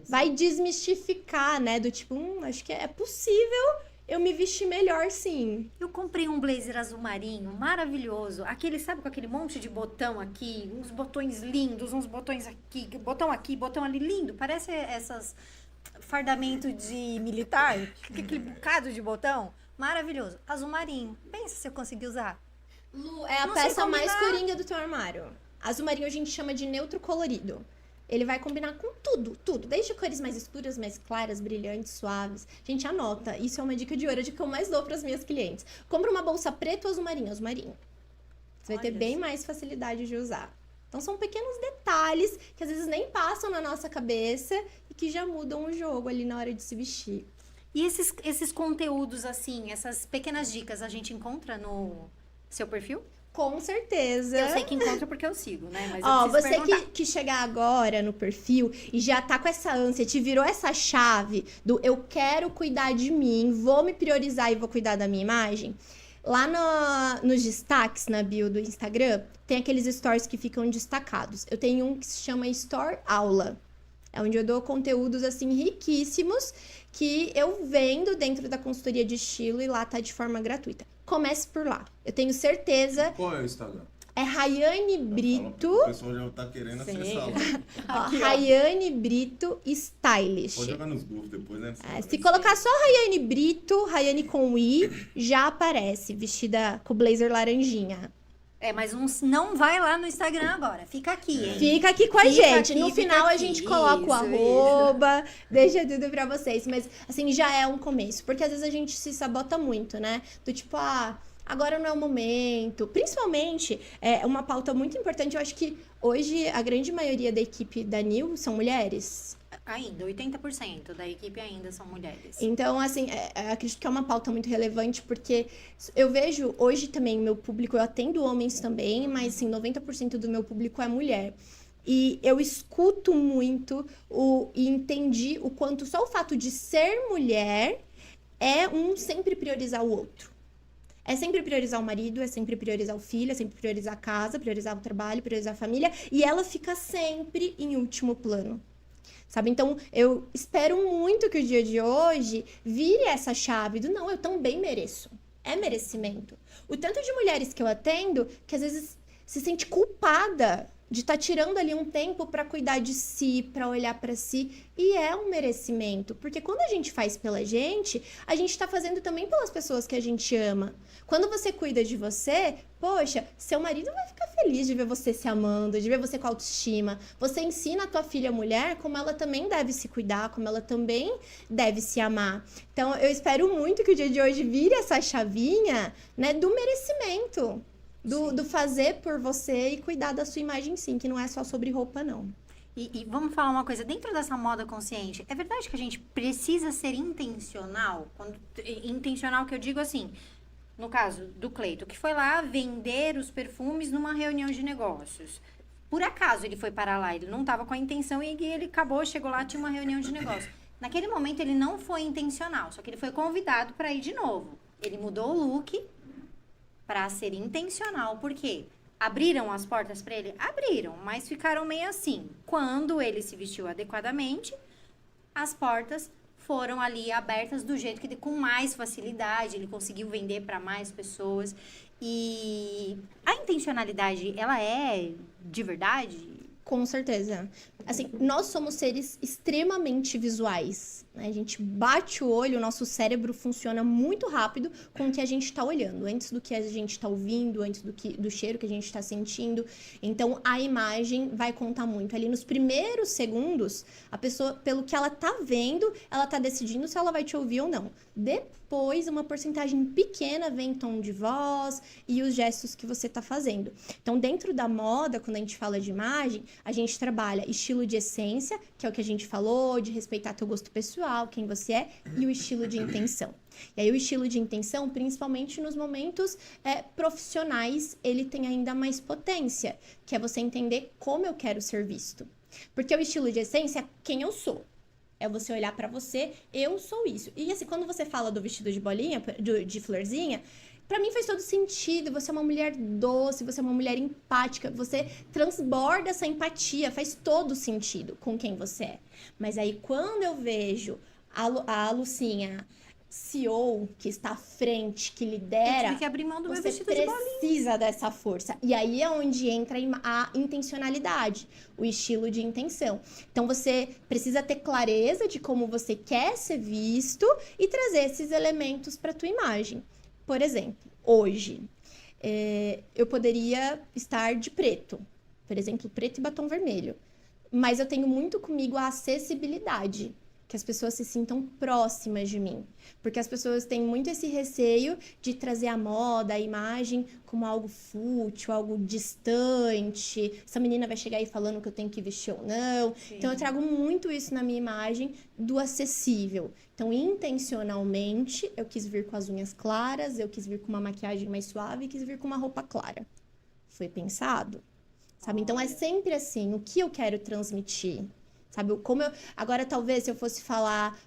Vai desmistificar, né? Do tipo, acho que é possível eu me vestir melhor, sim. Eu comprei um blazer azul marinho, maravilhoso. Aquele, sabe, com aquele monte de botão aqui, uns botões lindos, uns botões aqui, botão ali, lindo. Parece essas fardamento de militar, aquele bocado de botão. Maravilhoso. Azul marinho. Pensa se eu conseguir usar. Lu, é a Não sei peça mais combinar. coringa do teu armário. Azul marinho a gente chama de neutro colorido. Ele vai combinar com tudo, tudo. Desde cores mais escuras, mais claras, brilhantes, suaves. Gente, anota. Isso é uma dica de ouro, a dica que eu mais dou para as minhas clientes. Compra uma bolsa preta ou azul marinho? Azul marinho. Você vai ter bem mais facilidade de usar. Então, são pequenos detalhes que às vezes nem passam na nossa cabeça e que já mudam o jogo ali na hora de se vestir. E esses conteúdos, assim, essas pequenas dicas, a gente encontra no seu perfil? Com certeza. Eu sei que encontra porque eu sigo, né? Mas Ó, eu preciso você perguntar. que chegar agora no perfil e já tá com essa ânsia, te virou essa chave do eu quero cuidar de mim, vou me priorizar e vou cuidar da minha imagem. Lá nos destaques na bio do Instagram, tem aqueles stories que ficam destacados. Eu tenho um que se chama Store Aula. É onde eu dou conteúdos, assim, riquíssimos que eu vendo dentro da consultoria de estilo e lá tá de forma gratuita. Comece por lá. Eu tenho certeza. Qual é o Instagram? É Rayane Brito. O pessoal já tá querendo Sim. acessar lá. Ó, Rayane Brito Stylish. Pode jogar nos grupos depois, né? Se colocar só Rayane Brito, Rayane com I, já aparece, vestida com blazer laranjinha. É, mas não vai lá no Instagram agora. Fica aqui, hein? Fica aqui com a Fica gente. aqui, No fica final a aqui. gente coloca o Isso, arroba, deixa tudo pra vocês. Mas, assim, já é um começo. Porque às vezes a gente se sabota muito, né? Do tipo, agora não é o momento. Principalmente, é uma pauta muito importante. Eu acho que hoje a grande maioria da equipe da Nil são mulheres. Ainda, 80% da equipe ainda são mulheres. Então, assim, acredito que é uma pauta muito relevante, porque eu vejo hoje também meu público, eu atendo homens também, mas assim, 90% do meu público é mulher. E eu escuto muito e entendi o quanto só o fato de ser mulher é sempre priorizar o outro. É sempre priorizar o marido, é sempre priorizar o filho, é sempre priorizar a casa, priorizar o trabalho, priorizar a família. E ela fica sempre em último plano. Sabe? Então, eu espero muito que o dia de hoje vire essa chave do não, eu também mereço. É merecimento. O tanto de mulheres que eu atendo que às vezes se sente culpada de estar tirando ali um tempo para cuidar de si, para olhar para si, e é um merecimento, porque quando a gente faz pela gente, a gente tá fazendo também pelas pessoas que a gente ama. Quando você cuida de você, poxa, seu marido vai ficar feliz de ver você se amando, de ver você com autoestima. Você ensina a tua filha mulher como ela também deve se cuidar, como ela também deve se amar. Então, eu espero muito que o dia de hoje vire essa chavinha, né, do merecimento. Do fazer por você e cuidar da sua imagem, sim, que não é só sobre roupa, não. E vamos falar uma coisa, dentro dessa moda consciente, é verdade que a gente precisa ser intencional? Intencional que eu digo assim, no caso do Cleito, que foi lá vender os perfumes numa reunião de negócios. Por acaso ele foi parar lá, ele não estava com a intenção e ele acabou, chegou lá, tinha uma reunião de negócios. Naquele momento ele não foi intencional, só que ele foi convidado para ir de novo. Ele mudou o look para ser intencional, por quê? Abriram as portas para ele? Abriram, mas ficaram meio assim. Quando ele se vestiu adequadamente, as portas foram ali abertas do jeito que com mais facilidade, ele conseguiu vender para mais pessoas. E a intencionalidade, ela é de verdade? Com certeza. Assim, nós somos seres extremamente visuais, né? A gente bate o olho, o nosso cérebro funciona muito rápido com o que a gente está olhando, antes do que a gente está ouvindo, antes do cheiro que a gente está sentindo. Então, a imagem vai contar muito. Ali nos primeiros segundos, a pessoa, pelo que ela tá vendo, ela tá decidindo se ela vai te ouvir ou não. Depois, uma porcentagem pequena vem tom de voz e os gestos que você tá fazendo. Então, dentro da moda, quando a gente fala de imagem, a gente trabalha estilo de essência, que é o que a gente falou, de respeitar teu gosto pessoal, quem você é, e o estilo de intenção. E aí, o estilo de intenção, principalmente nos momentos profissionais, ele tem ainda mais potência, que é você entender como eu quero ser visto. Porque o estilo de essência é quem eu sou. É você olhar pra você, eu sou isso. E assim, quando você fala do vestido de bolinha, de florzinha, pra mim faz todo sentido. Você é uma mulher doce, você é uma mulher empática, você transborda essa empatia, faz todo sentido com quem você é. Mas aí quando eu vejo a Lucinha, CEO, que está à frente, que lidera, eu tive que abrir mão do meu você vestido de bolinha. precisa dessa força. E aí é onde entra a intencionalidade, o estilo de intenção. Então você precisa ter clareza de como você quer ser visto e trazer esses elementos para tua imagem. Por exemplo, hoje, eu poderia estar de preto. Por exemplo, preto e batom vermelho. Mas eu tenho muito comigo a acessibilidade. Que as pessoas se sintam próximas de mim. Porque as pessoas têm muito esse receio de trazer a moda, a imagem, como algo fútil, algo distante. Essa menina vai chegar aí falando que eu tenho que vestir ou não. Sim. Então, eu trago muito isso na minha imagem do acessível. Então, intencionalmente, eu quis vir com as unhas claras, eu quis vir com uma maquiagem mais suave, quis vir com uma roupa clara. Foi pensado, sabe? Então, é sempre assim, o que eu quero transmitir? Sabe, agora talvez se eu fosse falar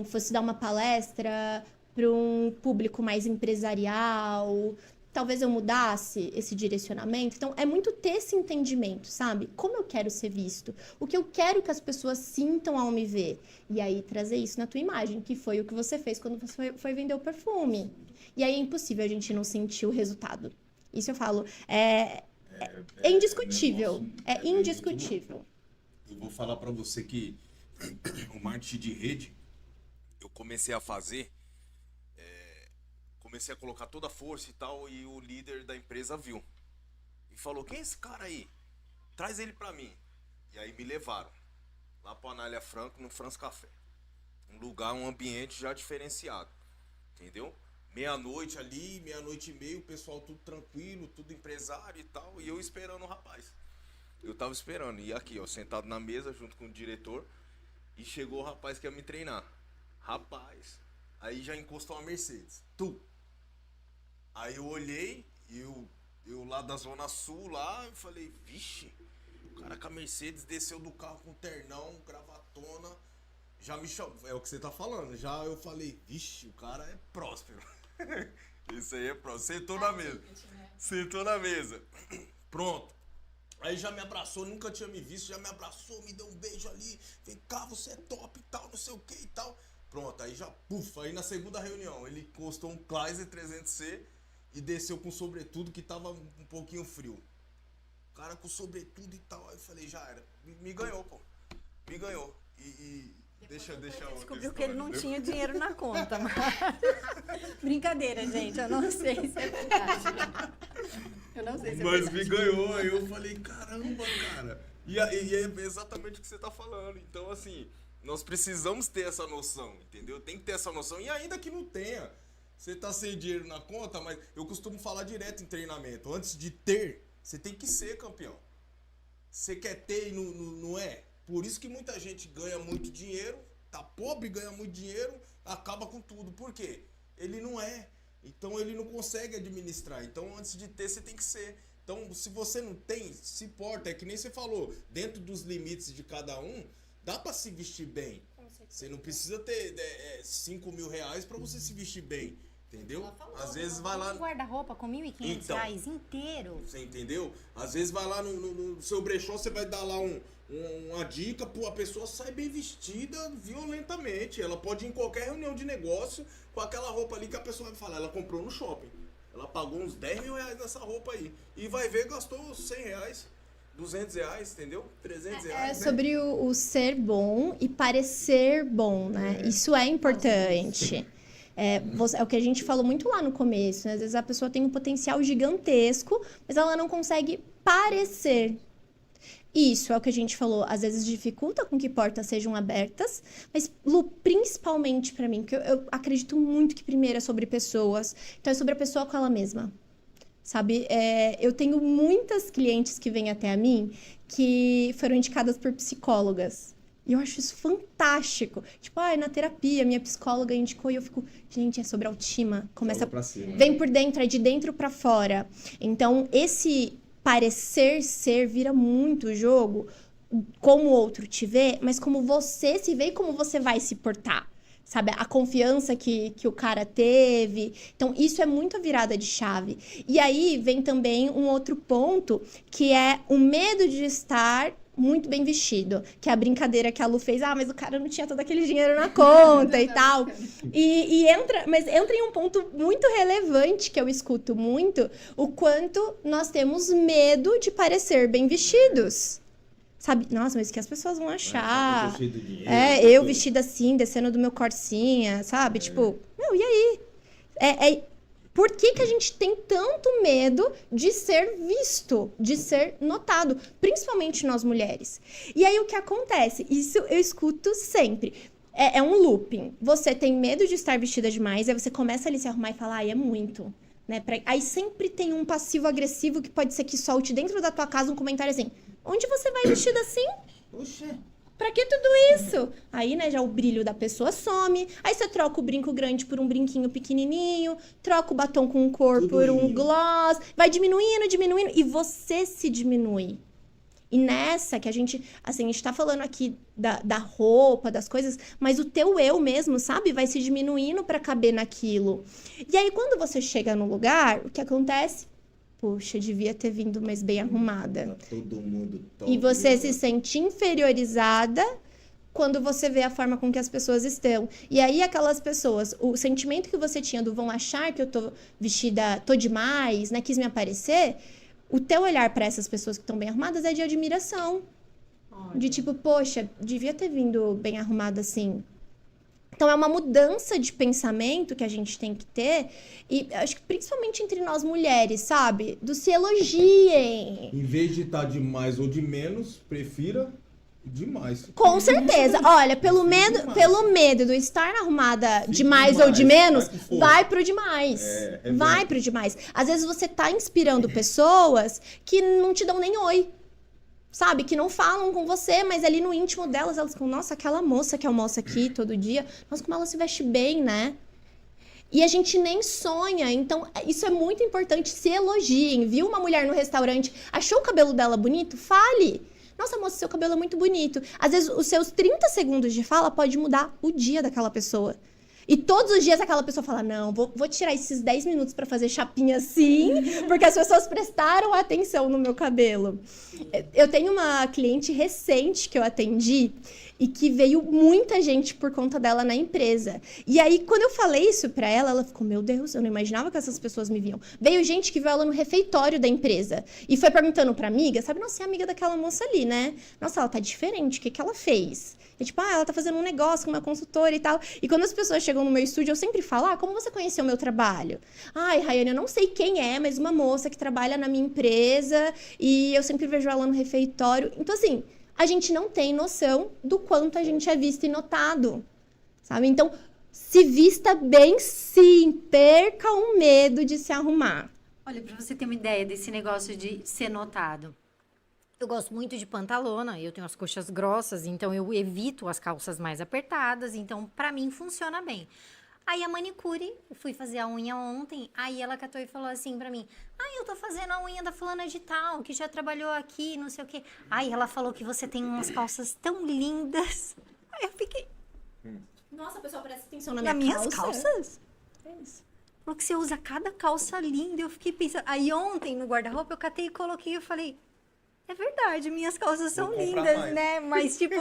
fosse dar uma palestra para um público mais empresarial, talvez eu mudasse esse direcionamento. Então, é muito ter esse entendimento, sabe? Como eu quero ser visto? O que eu quero que as pessoas sintam ao me ver? E aí, trazer isso na tua imagem, que foi o que você fez quando você foi vender o perfume. E aí, é impossível a gente não sentir o resultado. Isso eu falo, é indiscutível. É indiscutível. Eu vou falar pra você que o marketing de rede, eu comecei a fazer, comecei a colocar toda a força e tal, e o líder da empresa viu. E falou, quem é esse cara aí? Traz ele pra mim. E aí me levaram lá pro Anália Franco, no France Café. Um lugar, um ambiente já diferenciado, entendeu? Meia-noite ali, meia-noite e meia, o pessoal tudo tranquilo, tudo empresário e tal, e eu esperando o rapaz. Eu tava esperando, e aqui, ó, sentado na mesa junto com o diretor, e chegou o rapaz que ia me treinar. Rapaz, aí já encostou uma Mercedes. Aí eu olhei, eu lá da Zona Sul, lá, eu falei, vixe, o cara com a Mercedes desceu do carro com ternão, gravatona, já me chamou, é o que você tá falando, já eu falei, vixe, o cara é próspero. Isso aí é próspero, sentou na mesa, pronto. Aí já me abraçou, nunca tinha me visto, já me abraçou, me deu um beijo ali, vem cá, você é top e tal, não sei o que e tal. Pronto, aí já, aí na segunda reunião, ele encostou um Chrysler 300C e desceu com sobretudo que tava um pouquinho frio. O cara com sobretudo e tal. Aí eu falei, já era. Me ganhou, pô. Me ganhou. Deixa outra Descobriu que história, ele não né? tinha dinheiro na conta, mas... Brincadeira, gente, eu não sei se é verdade. Eu não sei se é Mas verdade. me ganhou, aí eu falei, caramba, cara. E é exatamente o que você tá falando. Então, assim, nós precisamos ter essa noção, entendeu? Tem que ter essa noção. E ainda que não tenha, você tá sem dinheiro na conta, mas eu costumo falar direto em treinamento. Antes de ter, você tem que ser campeão. Você quer ter e não é? Por isso que muita gente ganha muito dinheiro, tá pobre, ganha muito dinheiro, acaba com tudo. Por quê? Ele não é. Então ele não consegue administrar. Então antes de ter, você tem que ser. Então se você não tem, se importa. É que nem você falou, dentro dos limites de cada um, dá pra se vestir bem. Você não precisa ter 5 mil reais pra você se vestir bem. Entendeu? Às vezes vai lá... Um guarda-roupa com R$ 1.500 Então, reais inteiro. Você entendeu? Às vezes vai lá no seu brechó, você vai dar lá uma dica, pô, a pessoa sai bem vestida violentamente. Ela pode ir em qualquer reunião de negócio com aquela roupa ali que a pessoa vai falar, ela comprou no shopping. Ela pagou uns 10 mil reais nessa roupa aí. E vai ver, gastou 100 reais, 200 reais, entendeu? 300 reais. É sobre o ser bom e parecer bom, né? Isso é importante. É o que a gente falou muito lá no começo, né? Às vezes a pessoa tem um potencial gigantesco, mas ela não consegue parecer. Isso é o que a gente falou, às vezes dificulta com que portas sejam abertas, mas, Lu, principalmente pra mim, porque eu acredito muito que primeiro é sobre pessoas, então é sobre a pessoa com ela mesma, sabe? Eu tenho muitas clientes que vêm até a mim que foram indicadas por psicólogas. E eu acho isso fantástico. Tipo, na terapia, minha psicóloga indicou e eu fico, gente, é sobre autoestima. Começa pra cima. Vem por dentro, é de dentro pra fora. Então, esse parecer ser vira muito jogo, como o outro te vê, mas como você se vê e como você vai se portar. Sabe, a confiança que o cara teve. Então, isso é muito a virada de chave. E aí, vem também um outro ponto, que é o medo de estar muito bem vestido. Que é a brincadeira que a Lu fez. Mas o cara não tinha todo aquele dinheiro na conta e tal. Mas entra em um ponto muito relevante, que eu escuto muito, o quanto nós temos medo de parecer bem vestidos. Sabe? Nossa, mas o que as pessoas vão achar? Eu vestida assim, descendo do meu corsinha, sabe? Tipo, e aí? Por que a gente tem tanto medo de ser visto, de ser notado? Principalmente nós mulheres. E aí, o que acontece? Isso eu escuto sempre. É um looping. Você tem medo de estar vestida demais, aí você começa ali a se arrumar e falar, é muito. Né? Aí sempre tem um passivo-agressivo que pode ser que solte dentro da tua casa um comentário assim, onde você vai vestida assim? Oxê. Pra que tudo isso? Aí, né, já o brilho da pessoa some. Aí você troca o brinco grande por um brinquinho pequenininho. Troca o batom com cor por um gloss. Vai diminuindo. E você se diminui. E nessa que a gente tá falando aqui da roupa, das coisas, mas o teu eu mesmo, sabe? Vai se diminuindo pra caber naquilo. E aí, quando você chega no lugar, o que acontece? Poxa, devia ter vindo mais bem arrumada. Todo mundo top. E você se sente inferiorizada quando você vê a forma com que as pessoas estão. E aí, aquelas pessoas, o sentimento que você tinha do vão achar que eu tô vestida, tô demais, né? Quis me aparecer. O teu olhar para essas pessoas que estão bem arrumadas é de admiração. De tipo, poxa, devia ter vindo bem arrumada assim. Então, é uma mudança de pensamento que a gente tem que ter. E acho que principalmente entre nós mulheres, sabe? Do se elogiem. Em vez de estar de mais ou de menos, prefira demais. Com certeza. Olha, pelo medo do estar arrumada de mais ou de menos, vai pro demais. Vai pro demais. Às vezes você tá inspirando pessoas que não te dão nem oi. Sabe? Que não falam com você, mas ali no íntimo delas, elas ficam, nossa, aquela moça que almoça aqui todo dia, nossa, como ela se veste bem, né? E a gente nem sonha, então isso é muito importante, se elogiem. Viu uma mulher no restaurante, achou o cabelo dela bonito? Fale! Nossa, moça, seu cabelo é muito bonito. Às vezes, os seus 30 segundos de fala pode mudar o dia daquela pessoa. E todos os dias aquela pessoa fala, não, vou tirar esses 10 minutos pra fazer chapinha assim, porque as pessoas prestaram atenção no meu cabelo. Eu tenho uma cliente recente que eu atendi, e que veio muita gente por conta dela na empresa. E aí, quando eu falei isso pra ela, ela ficou, meu Deus, eu não imaginava que essas pessoas me viam. Veio gente que viu ela no refeitório da empresa e foi perguntando pra amiga, sabe, nossa, é amiga daquela moça ali, né? Nossa, ela tá diferente, o que que ela fez? E tipo, ela tá fazendo um negócio com uma consultora e tal. E quando as pessoas chegam no meu estúdio, eu sempre falo, como você conheceu o meu trabalho? Ai, Rayane, eu não sei quem é, mas uma moça que trabalha na minha empresa e eu sempre vejo ela no refeitório. Então, assim, a gente não tem noção do quanto a gente é visto e notado, sabe? Então, se vista bem, sim. Perca o medo de se arrumar. Olha, pra você ter uma ideia desse negócio de ser notado. Eu gosto muito de pantalona, eu tenho as coxas grossas, então eu evito as calças mais apertadas, então pra mim funciona bem. Aí a manicure, eu fui fazer a unha ontem, aí ela catou e falou assim pra mim, eu tô fazendo a unha da fulana de tal, que já trabalhou aqui, não sei o quê. Aí ela falou que você tem umas calças tão lindas. Aí eu fiquei... Nossa, a pessoa presta atenção na Nas minha minhas calça. calças? É isso. Falou que você usa cada calça linda, eu fiquei pensando... Aí ontem, no guarda-roupa, eu catei e coloquei, eu falei... É verdade, minhas calças são comprar lindas, mais. né? Mas, tipo,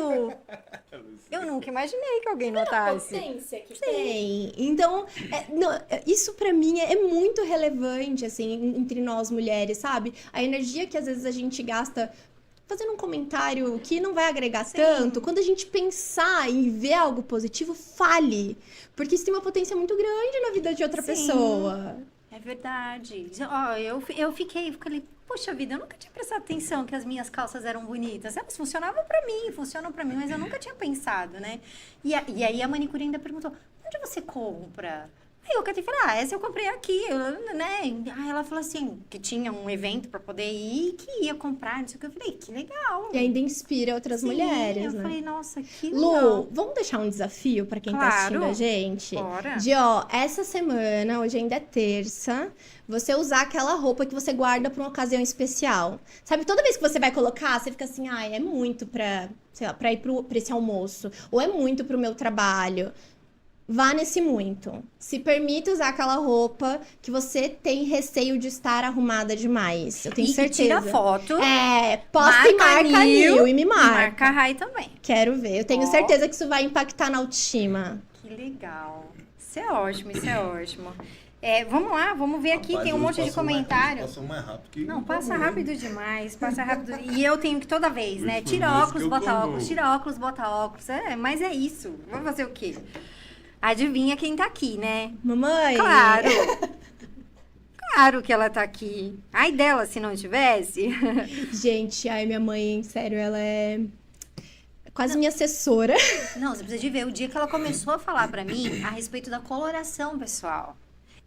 eu nunca imaginei que alguém notasse. Potência que tem. Então, isso pra mim é muito relevante, assim, entre nós mulheres, sabe? A energia que às vezes a gente gasta fazendo um comentário que não vai agregar tanto, quando a gente pensar em ver algo positivo, fale. Porque isso tem uma potência muito grande na vida de outra pessoa. É verdade. Ó, eu falei, poxa vida, eu nunca tinha prestado atenção que as minhas calças eram bonitas. Elas funcionavam funcionam pra mim, mas eu nunca tinha pensado, né? E aí a manicure ainda perguntou, onde você compra? Aí eu catei e falei, essa eu comprei aqui, né? Aí ela falou assim, que tinha um evento pra poder ir, que ia comprar, não sei o que. Eu falei, que legal. E ainda inspira outras mulheres, eu né? falei, nossa, que legal. Lu, vamos deixar um desafio pra quem tá assistindo a gente? Bora. Essa semana, hoje ainda é terça, você usar aquela roupa que você guarda pra uma ocasião especial. Sabe, toda vez que você vai colocar, você fica assim, é muito pra, sei lá, pra ir pra esse almoço, ou é muito pro meu trabalho. Vá nesse muito. Se permita usar aquela roupa que você tem receio de estar arrumada demais. Eu tenho certeza. E tira foto. Posta e marca Nil e me marca. E marca a Rai também. Quero ver. Eu tenho certeza que isso vai impactar na autoestima. Que legal. Isso é ótimo, isso é ótimo. Vamos lá, vamos ver aqui, tem um monte de comentário. Passou mais rápido que... Não, passa rápido demais, passa rápido. E eu tenho que toda vez, né? Tira óculos, bota óculos, tira óculos, bota óculos. Mas é isso. Vamos fazer o quê? Adivinha quem tá aqui, né? Mamãe! Claro! Claro que ela tá aqui. Ai dela, se não tivesse. Gente, minha mãe, sério, ela é quase minha assessora. Não, você precisa de ver o dia que ela começou a falar pra mim a respeito da coloração, pessoal.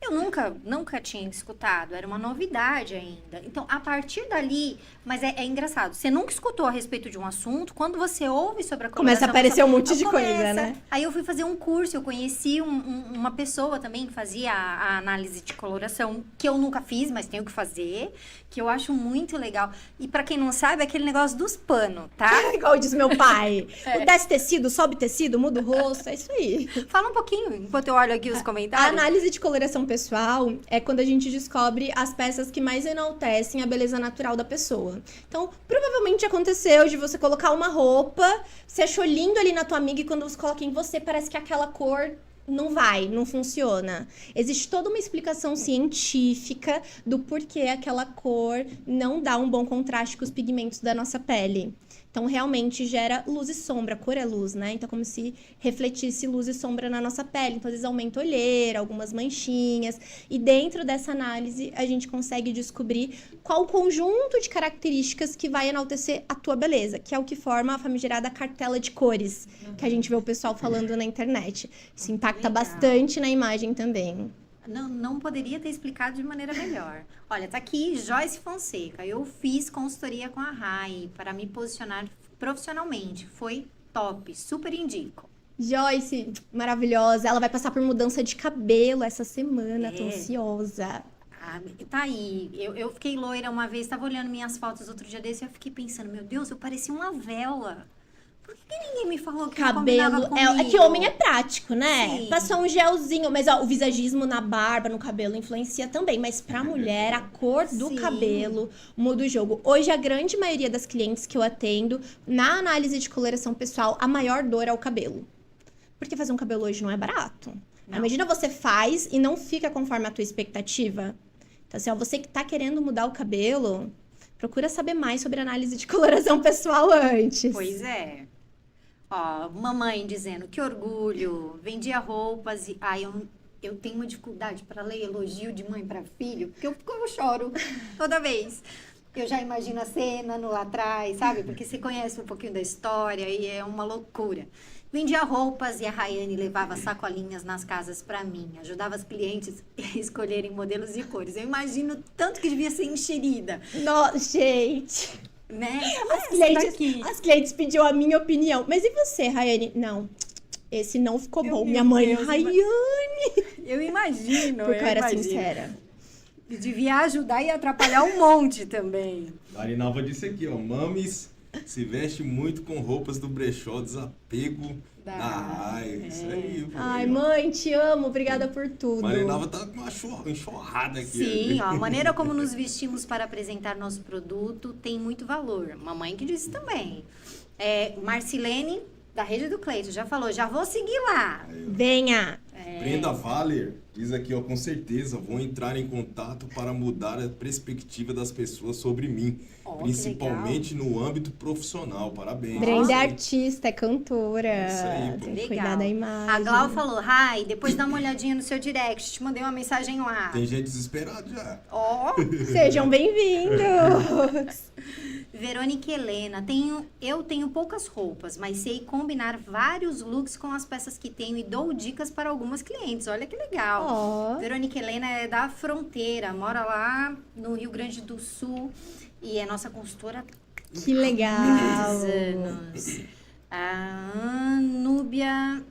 Eu nunca tinha escutado, era uma novidade ainda. Então, a partir dali, mas é engraçado, você nunca escutou a respeito de um assunto, quando você ouve sobre a coloração... Começa a aparecer um monte de coisa, né? Aí eu fui fazer um curso, eu conheci uma pessoa também que fazia a análise de coloração, que eu nunca fiz, mas tenho que fazer, que eu acho muito legal. E pra quem não sabe, é aquele negócio dos panos, tá? Igual diz meu pai. Desce tecido, sobe tecido, muda o rosto, é isso aí. Fala um pouquinho, enquanto eu olho aqui os A comentários. análise de coloração pessoal é quando a gente descobre as peças que mais enaltecem a beleza natural da pessoa. Então, provavelmente aconteceu de você colocar uma roupa, você achou lindo ali na tua amiga e quando você coloca em você, parece que aquela cor não funciona. Existe toda uma explicação científica do porquê aquela cor não dá um bom contraste com os pigmentos da nossa pele. Então, realmente gera luz e sombra. A cor é luz, né? Então, como se refletisse luz e sombra na nossa pele. Então, às vezes aumenta a olheira, algumas manchinhas. E dentro dessa análise, a gente consegue descobrir qual o conjunto de características que vai enaltecer a tua beleza, que é o que forma a famigerada cartela de cores, que a gente vê o pessoal falando na internet. Isso impacta bastante na imagem também. Não poderia ter explicado de maneira melhor. Olha, tá aqui Joyce Fonseca. Eu fiz consultoria com a Rai para me posicionar profissionalmente. Foi top, super indico. Joyce, maravilhosa. Ela vai passar por mudança de cabelo essa semana. Tô ansiosa. Tá aí. Eu fiquei loira uma vez, tava olhando minhas fotos outro dia desse e eu fiquei pensando, meu Deus, eu parecia uma vela. Por que ninguém me falou que não combinava Cabelo. comigo? É que homem é prático, né? Sim. Passou um gelzinho, mas ó, o visagismo na barba, no cabelo influencia também. Mas pra mulher, a cor do Sim. cabelo muda o jogo. Hoje, a grande maioria das clientes que eu atendo, na análise de coloração pessoal, a maior dor é o cabelo. Porque fazer um cabelo hoje não é barato. Não. Imagina você faz e não fica conforme a tua expectativa. Então, assim, ó, você que tá querendo mudar o cabelo, procura saber mais sobre análise de coloração pessoal antes. Pois é. Ó, mamãe dizendo que orgulho, vendia roupas e... Ai, eu tenho uma dificuldade para ler elogio de mãe para filho, porque eu choro toda vez. Eu já imagino a cena no lá atrás, sabe? Porque você conhece um pouquinho da história e é uma loucura. Vendia roupas e a Rayane levava sacolinhas nas casas para mim. Ajudava as clientes a escolherem modelos e cores. Eu imagino tanto que devia ser enxerida, Nossa, gente. né? As clientes pediu a minha opinião. Mas e você, Rayane? Não, esse não ficou bom. Meu Minha mãe, Deus, Rayane. Eu imagino, Porque eu era imagino. sincera. Devia ajudar e atrapalhar um monte também. Marinalva disse aqui, ó. Mames se veste muito com roupas do brechó, desapego da raia. Isso aí, pô. Ai, mãe, te amo. Obrigada por tudo. Marinalva tá com uma enxurrada aqui. Sim, ó, a maneira como nos vestimos para apresentar nosso produto tem muito valor. Mamãe que disse também. Marcilene, da Rede do Cleito, já falou, já vou seguir lá. Venha. Brenda Valer diz aqui, ó, com certeza vou entrar em contato para mudar a perspectiva das pessoas sobre mim, Ó, que principalmente no âmbito profissional. Parabéns. Brenda é artista, é cantora. Isso aí, pô. Tem que Legal. cuidar da imagem. A Glau falou, Rai, depois dá uma olhadinha no seu direct, te mandei uma mensagem lá. Tem gente desesperada já. Ó, Sejam bem-vindos. Verônica Helena, eu tenho poucas roupas, mas sei combinar vários looks com as peças que tenho e dou dicas para algumas clientes. Olha que legal. Ó. Verônica Helena é da Fronteira, mora lá no Rio Grande do Sul e é nossa consultora Que legal. há muitos anos. A Anúbia...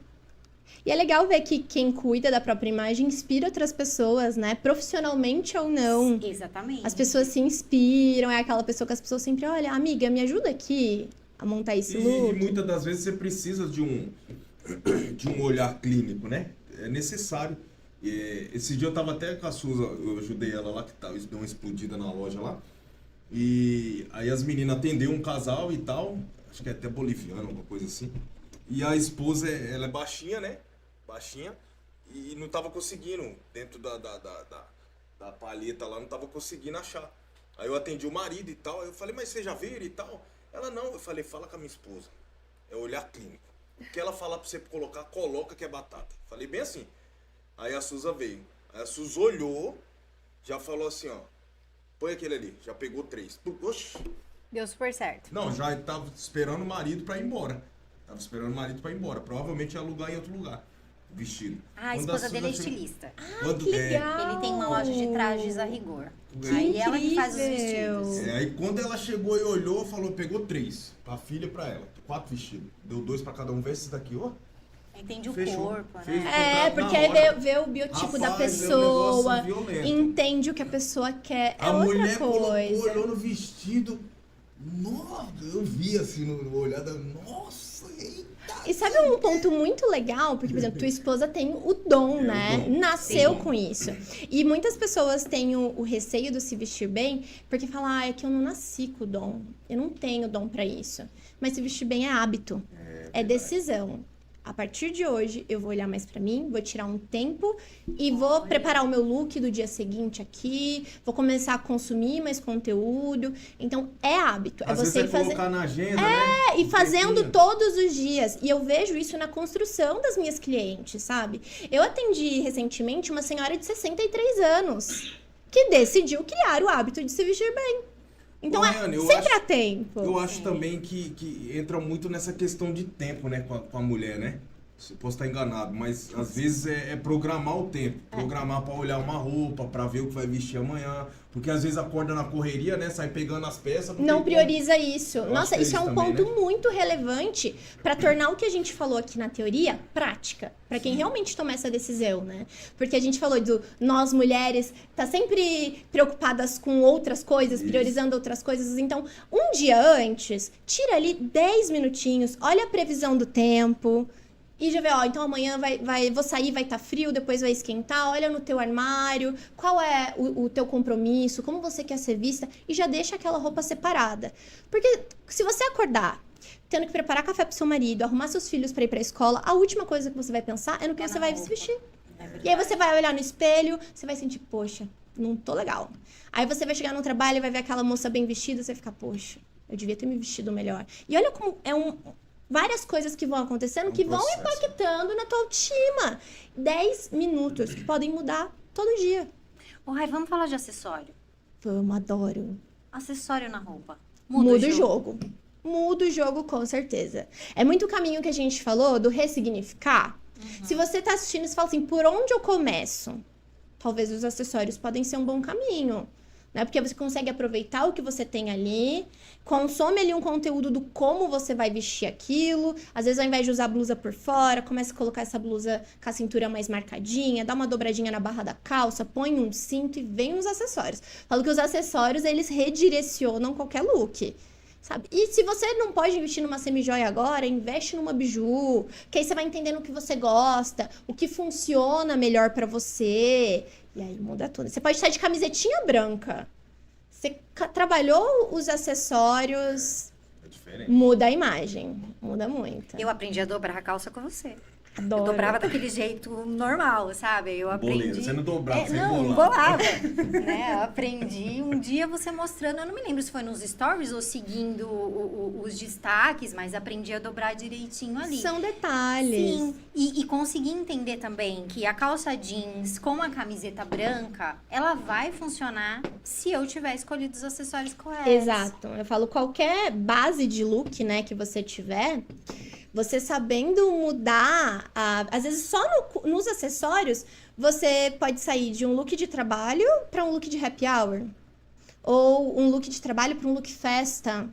E é legal ver que quem cuida da própria imagem inspira outras pessoas, né? Profissionalmente ou não. Exatamente. As pessoas se inspiram, é aquela pessoa que as pessoas sempre, olha, amiga, me ajuda aqui a montar esse E look. muitas das vezes você precisa de um olhar clínico, né? É necessário. Esse dia eu tava até com a Suza, eu ajudei ela lá, que deu uma explodida na loja lá. E aí as meninas atenderam um casal e tal, acho que é até boliviano, alguma coisa assim. E a esposa, ela é baixinha, né? Baixinha. E não tava conseguindo, dentro da palheta lá, não tava conseguindo achar. Aí eu atendi o marido e tal, aí eu falei, mas você já viram e tal? Ela, não. Eu falei, fala com a minha esposa. É olhar clínico. O que ela falar pra você colocar, coloca que é batata. Falei bem assim. Aí a Suza veio. Aí a Suza olhou, já falou assim, ó. Põe aquele ali. Já pegou 3. Oxi. Deu super certo. Não, já tava esperando o marido pra ir embora. Tava esperando o marido pra ir embora. Provavelmente ia alugar em outro lugar. O vestido. A Quando esposa Suza dele é chegou- estilista. Quando, Que legal. Ele tem uma loja de trajes a rigor. Que Aí ela que faz os incrível. vestidos. aí quando ela chegou e olhou, falou, pegou 3. Pra filha e pra ela. 4 vestidos. Deu 2 pra cada um. Vê esse daqui, ó. Entende o Fechou. corpo, Fez. né? É, contrato porque na aí hora. vê o biotipo da Rapaz, é um pessoa, negócio violento. entende o que a pessoa quer. É A outra mulher colocou, coisa. olhou no vestido. Nossa, eu vi assim no olhar da. Nossa, eita! E sabe um ponto muito legal? Porque, por exemplo, tua esposa tem o dom, É, né? o dom. Nasceu Sim. com isso. E muitas pessoas têm o receio de se vestir bem, porque falam, ah, é que eu não nasci com o dom. Eu não tenho dom pra isso. Mas se vestir bem é hábito. É decisão. A partir de hoje, eu vou olhar mais pra mim, vou tirar um tempo e vou preparar o meu look do dia seguinte aqui, vou começar a consumir mais conteúdo. Então, é hábito. Às é vezes você é ir fazer. colocar na agenda, né? E Um fazendo tempinho. todos os dias. E eu vejo isso na construção das minhas clientes, sabe? Eu atendi recentemente uma senhora de 63 anos que decidiu criar o hábito de se vestir bem. Então, Ô, Rayane, eu sempre acho- há tempo. Eu acho também que entra muito nessa questão de tempo, né, com a mulher, né? Posso estar enganado, mas às vezes é programar o tempo. Programar pra olhar uma roupa, pra ver o que vai vestir amanhã. Porque às vezes acorda na correria, né? Sai pegando as peças. Não prioriza isso. Eu acho Nossa, que é isso é um também, ponto né? muito relevante pra tornar o que a gente falou aqui na teoria prática. Pra quem realmente toma essa decisão, né? Porque a gente falou do nós mulheres tá sempre preocupadas com outras coisas, priorizando outras coisas. Então, um dia antes, tira ali 10 minutinhos, olha a previsão do tempo. E já vê, ó, então amanhã vou sair, vai estar frio, depois vai esquentar, olha no teu armário, qual é o teu compromisso, como você quer ser vista, e já deixa aquela roupa separada. Porque se você acordar tendo que preparar café pro seu marido, arrumar seus filhos pra ir pra escola, a última coisa que você vai pensar é no que você vai se vestir. E aí você vai olhar no espelho, você vai sentir, poxa, não tô legal. Aí você vai chegar no trabalho e vai ver aquela moça bem vestida, você vai ficar, poxa, eu devia ter me vestido melhor. E olha como várias coisas que vão acontecendo que vão impactando na tua autoestima. 10 minutos que podem mudar todo dia. Ô, Rai, vamos falar de acessório. Vamos, adoro. Acessório na roupa. Muda o jogo. Muda o jogo, com certeza. É muito o caminho que a gente falou do ressignificar. Se você tá assistindo e você fala assim, por onde eu começo? Talvez os acessórios podem ser um bom caminho. Né? Porque você consegue aproveitar o que você tem ali, consome ali um conteúdo do como você vai vestir aquilo. Às vezes, ao invés de usar a blusa por fora, começa a colocar essa blusa com a cintura mais marcadinha, dá uma dobradinha na barra da calça, põe um cinto e vem os acessórios. Falo que os acessórios, eles redirecionam qualquer look. Sabe? E se você não pode investir numa semijoia agora, investe numa biju, que aí você vai entendendo o que você gosta, o que funciona melhor pra você. E aí muda tudo. Você pode estar de camisetinha branca. Você trabalhou os acessórios, muda a imagem. Muda muito. Eu aprendi a dobrar a calça com você. Adoro. Eu dobrava daquele jeito normal, sabe? Eu aprendi... Boleiro, você não dobrava, você não, embolava. né? Eu aprendi um dia você mostrando, eu não me lembro se foi nos stories ou seguindo os destaques, mas aprendi a dobrar direitinho ali. São detalhes. Sim, e consegui entender também que a calça jeans com a camiseta branca, ela vai funcionar se eu tiver escolhido os acessórios corretos. Exato. Eu falo, qualquer base de look, né, que você tiver, você sabendo mudar, às vezes só nos acessórios, você pode sair de um look de trabalho para um look de happy hour. Ou um look de trabalho para um look festa.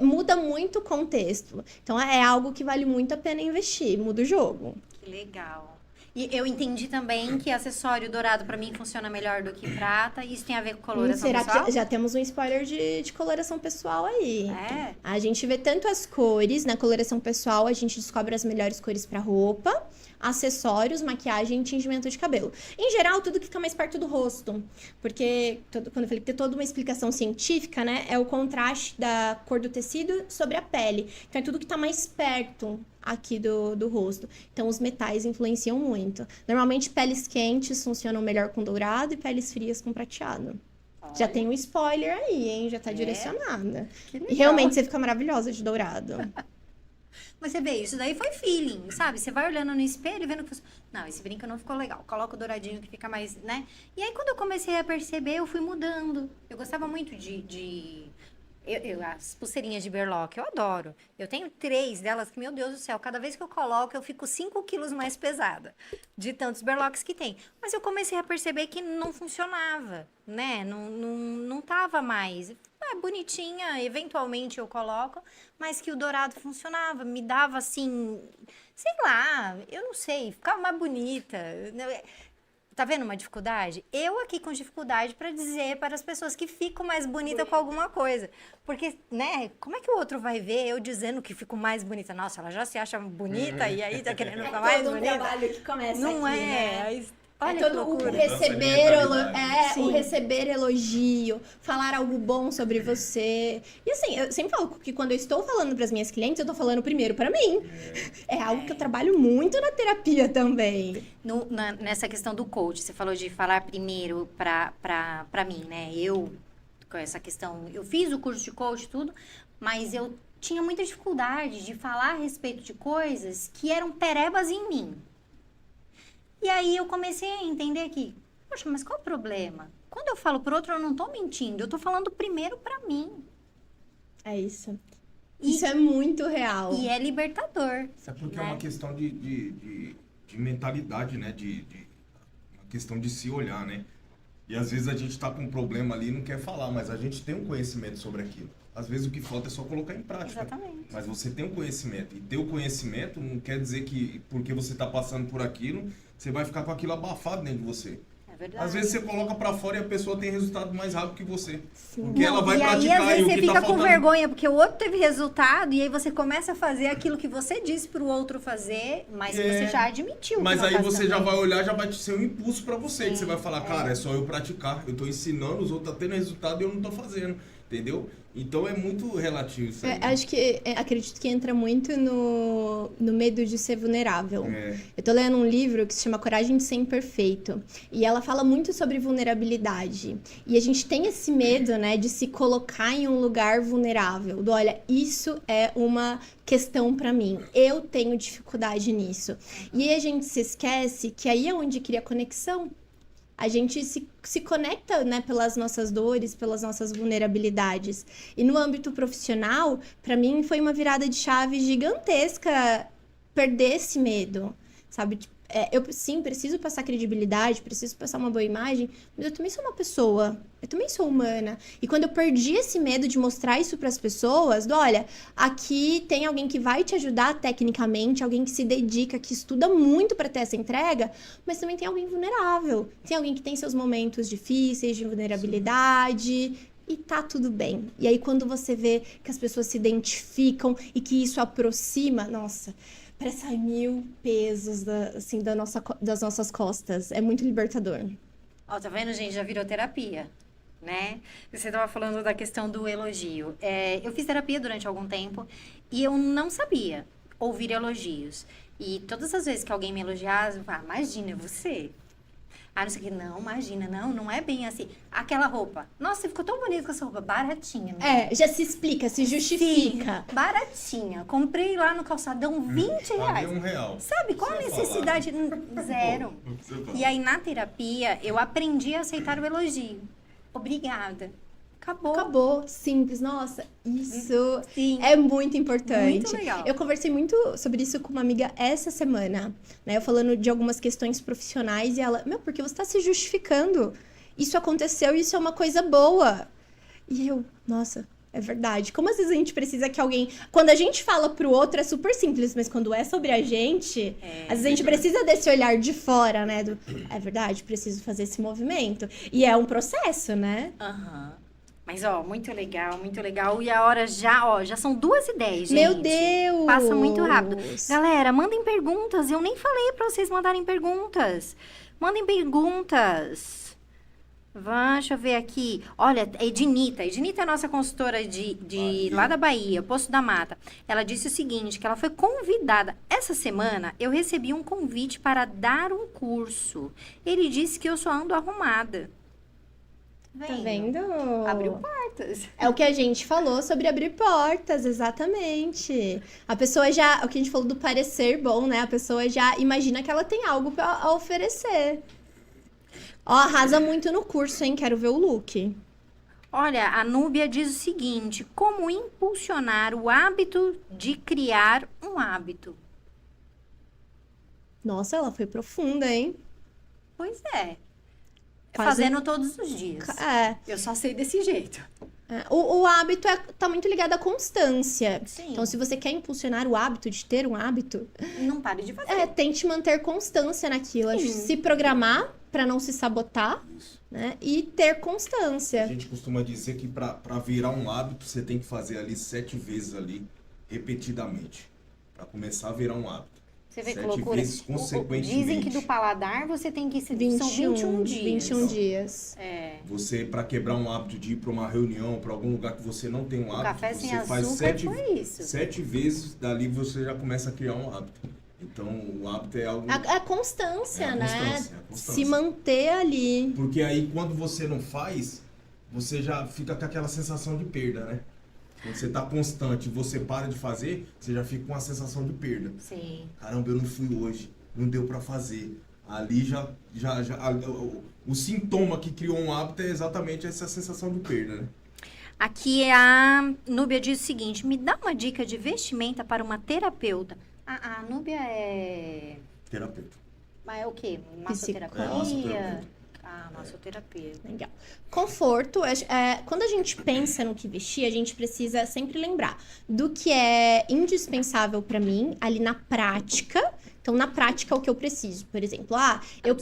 Muda muito o contexto. Então, é algo que vale muito a pena investir. Muda o jogo. Que legal. E eu entendi também que acessório dourado pra mim funciona melhor do que prata. Isso tem a ver com coloração Será pessoal? que já temos um spoiler de coloração pessoal aí? É. A gente vê tanto as cores, na coloração pessoal a gente descobre as melhores cores pra roupa, acessórios, maquiagem e tingimento de cabelo. Em geral, tudo que fica mais perto do rosto. Porque, quando eu falei que tem toda uma explicação científica, né? É o contraste da cor do tecido sobre a pele. Então, é tudo que tá mais perto aqui do rosto. Então, os metais influenciam muito. Normalmente, peles quentes funcionam melhor com dourado e peles frias com prateado. Olha. Já tem um spoiler aí, hein? Já tá direcionada. Que E legal. realmente, você fica maravilhosa de dourado. Mas você vê, isso daí foi feeling, sabe? Você vai olhando no espelho e vendo que... Não, esse brinco não ficou legal. Coloca o douradinho que fica mais, né? E aí, quando eu comecei a perceber, eu fui mudando. Eu gostava muito as pulseirinhas de berlock, eu adoro. Eu tenho 3 delas que, meu Deus do céu, cada vez que eu coloco, eu fico 5 quilos mais pesada. De tantos berlocks que tem. Mas eu comecei a perceber que não funcionava, né? Não tava mais... bonitinha, eventualmente eu coloco, mas que o dourado funcionava, me dava assim, sei lá, eu não sei, ficava mais bonita. Tá vendo uma dificuldade? Eu aqui com dificuldade para dizer para as pessoas que fico mais bonita com alguma coisa. Porque, né, como é que o outro vai ver eu dizendo que fico mais bonita? Nossa, ela já se acha bonita e aí tá querendo ficar mais bonita. trabalho que começa Não aqui, é, né? aí... Olha Todo que o loucura. receber elogio, falar algo bom sobre você. E assim, eu sempre falo que quando eu estou falando para as minhas clientes, eu tô falando primeiro para mim. É algo que eu trabalho muito na terapia também. Nessa questão do coach, você falou de falar primeiro pra mim, né? Eu, com essa questão, eu fiz o curso de coach e tudo, mas eu tinha muita dificuldade de falar a respeito de coisas que eram perebas em mim. E aí eu comecei a entender que, poxa, mas qual o problema? Quando eu falo pro outro, eu não tô mentindo, eu tô falando primeiro pra mim. É isso. Isso é muito real. E é libertador. É porque né? é uma questão de mentalidade, né? Uma questão de se olhar, né? E às vezes a gente tá com um problema ali e não quer falar, mas a gente tem um conhecimento sobre aquilo. Às vezes o que falta é só colocar em prática. Exatamente. Mas você tem um conhecimento. E ter o conhecimento não quer dizer que porque você tá passando por aquilo, você vai ficar com aquilo abafado dentro de você. É verdade. Às vezes você coloca pra fora e a pessoa tem resultado mais rápido que você. Sim. Porque ela vai e aí, praticar às vezes, e o você que fica tá com faltando... vergonha, porque o outro teve resultado, e aí você começa a fazer aquilo que você disse pro outro fazer, mas que você já admitiu. que Mas não aí faz você já também. vai olhar, já vai te ser um impulso pra você, que você vai falar, cara, é só eu praticar, eu tô ensinando, os outros tá tendo resultado e eu não tô fazendo, entendeu? Então é muito relativo isso aí. Acho que, acredito que entra muito no medo de ser vulnerável. É. Eu tô lendo um livro que se chama Coragem de Ser Imperfeito. E ela fala muito sobre vulnerabilidade. E a gente tem esse medo, né, de se colocar em um lugar vulnerável. Olha, isso é uma questão pra mim. Eu tenho dificuldade nisso. E aí a gente se esquece que aí é onde cria conexão. A gente se conecta, né, pelas nossas dores, pelas nossas vulnerabilidades. E no âmbito profissional, para mim foi uma virada de chave gigantesca perder esse medo, sabe? Eu, sim, preciso passar credibilidade, preciso passar uma boa imagem, mas eu também sou uma pessoa, eu também sou humana. E quando eu perdi esse medo de mostrar isso para as pessoas, olha, aqui tem alguém que vai te ajudar tecnicamente, alguém que se dedica, que estuda muito para ter essa entrega, mas também tem alguém vulnerável, tem alguém que tem seus momentos difíceis de vulnerabilidade. E tá tudo bem. E aí, quando você vê que as pessoas se identificam e que isso aproxima, nossa, parece sair 1000 pesos das nossas costas. É muito libertador. Ó, tá vendo, gente? Já virou terapia, né? Você tava falando da questão do elogio. Eu fiz terapia durante algum tempo e eu não sabia ouvir elogios. E todas as vezes que alguém me elogiava, eu falava, imagina, você... Ah, não sei o que, não, imagina, não é bem assim. Aquela roupa, nossa, você ficou tão bonita com essa roupa, baratinha. Né? Já se explica, se justifica. Sim, baratinha. Comprei lá no calçadão R$20. Paguei R$1. Sabe, qual a necessidade? Zero. Não precisa falar. E aí, na terapia, eu aprendi a aceitar o elogio. Obrigada. Acabou. Simples. Nossa, isso Sim. é muito importante. Muito legal. Eu conversei muito sobre isso com uma amiga essa semana, né? Eu falando de algumas questões profissionais e ela, porque você tá se justificando. Isso aconteceu e isso é uma coisa boa. E eu, nossa, é verdade. Como às vezes a gente precisa que alguém... Quando a gente fala pro outro é super simples, mas quando é sobre a gente, às vezes a gente precisa desse olhar de fora, né? É verdade, preciso fazer esse movimento. E é um processo, né? Aham. Mas, ó, muito legal, muito legal. E a hora já são 2h10, gente. Meu Deus! Passa muito rápido. Galera, mandem perguntas. Eu nem falei pra vocês mandarem perguntas. Mandem perguntas. Deixa eu ver aqui. Olha, Ednita. Ednita é nossa consultora de lá da Bahia, Poço da Mata. Ela disse o seguinte, que ela foi convidada. Essa semana, eu recebi um convite para dar um curso. Ele disse que eu só ando arrumada. Tá vendo? Abriu portas. É o que a gente falou sobre abrir portas, exatamente. A pessoa já, o que a gente falou do parecer bom, né? A pessoa já imagina que ela tem algo pra oferecer. Ó, arrasa muito no curso, hein? Quero ver o look. Olha, a Núbia diz o seguinte, como impulsionar o hábito de criar um hábito? Nossa, ela foi profunda, hein? Pois é. Quase- Fazendo todos os dias. Eu só sei desse jeito. O hábito tá muito ligado à constância. Sim. Então, se você quer impulsionar o hábito de ter um hábito, Não pare de fazer. tente manter constância naquilo. Sim. Se programar pra não se sabotar, né? E ter A constância. gente costuma dizer que pra virar um hábito, você tem que fazer ali 7 vezes ali, repetidamente. Pra começar a virar um hábito. Você vê que 7 loucura. vezes consequentemente. Dizem que do paladar você tem que... São 21 21 dias. 21 dias. É. Você, pra quebrar um hábito de ir pra uma reunião, pra algum lugar que você não tem um hábito, Café sem você faz açúcar foi isso. 7 vezes, dali você já começa a criar um hábito. Então, o hábito é algo... A constância, É a né? constância, é a constância. Se manter ali. Porque aí, quando você não faz, você já fica com aquela sensação de perda, né? Quando você tá constante e você para de fazer, você já fica com uma sensação de perda. Sim. Caramba, eu não fui hoje, não deu pra fazer. Ali o sintoma que criou um hábito é exatamente essa sensação de perda, né? Aqui a Núbia diz o seguinte: me dá uma dica de vestimenta para uma terapeuta. A Núbia é... Terapeuta. Mas é o quê? Massoterapia? massoterapeuta. Massoterapia. Legal. Conforto, quando a gente pensa no que vestir, a gente precisa sempre lembrar do que é indispensável pra mim ali na prática. Então, na prática, o que eu preciso, por exemplo, eu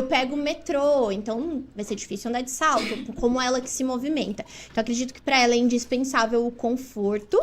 pego o metrô, então vai ser difícil andar de salto, como ela que se movimenta. Então, acredito que pra ela é indispensável o conforto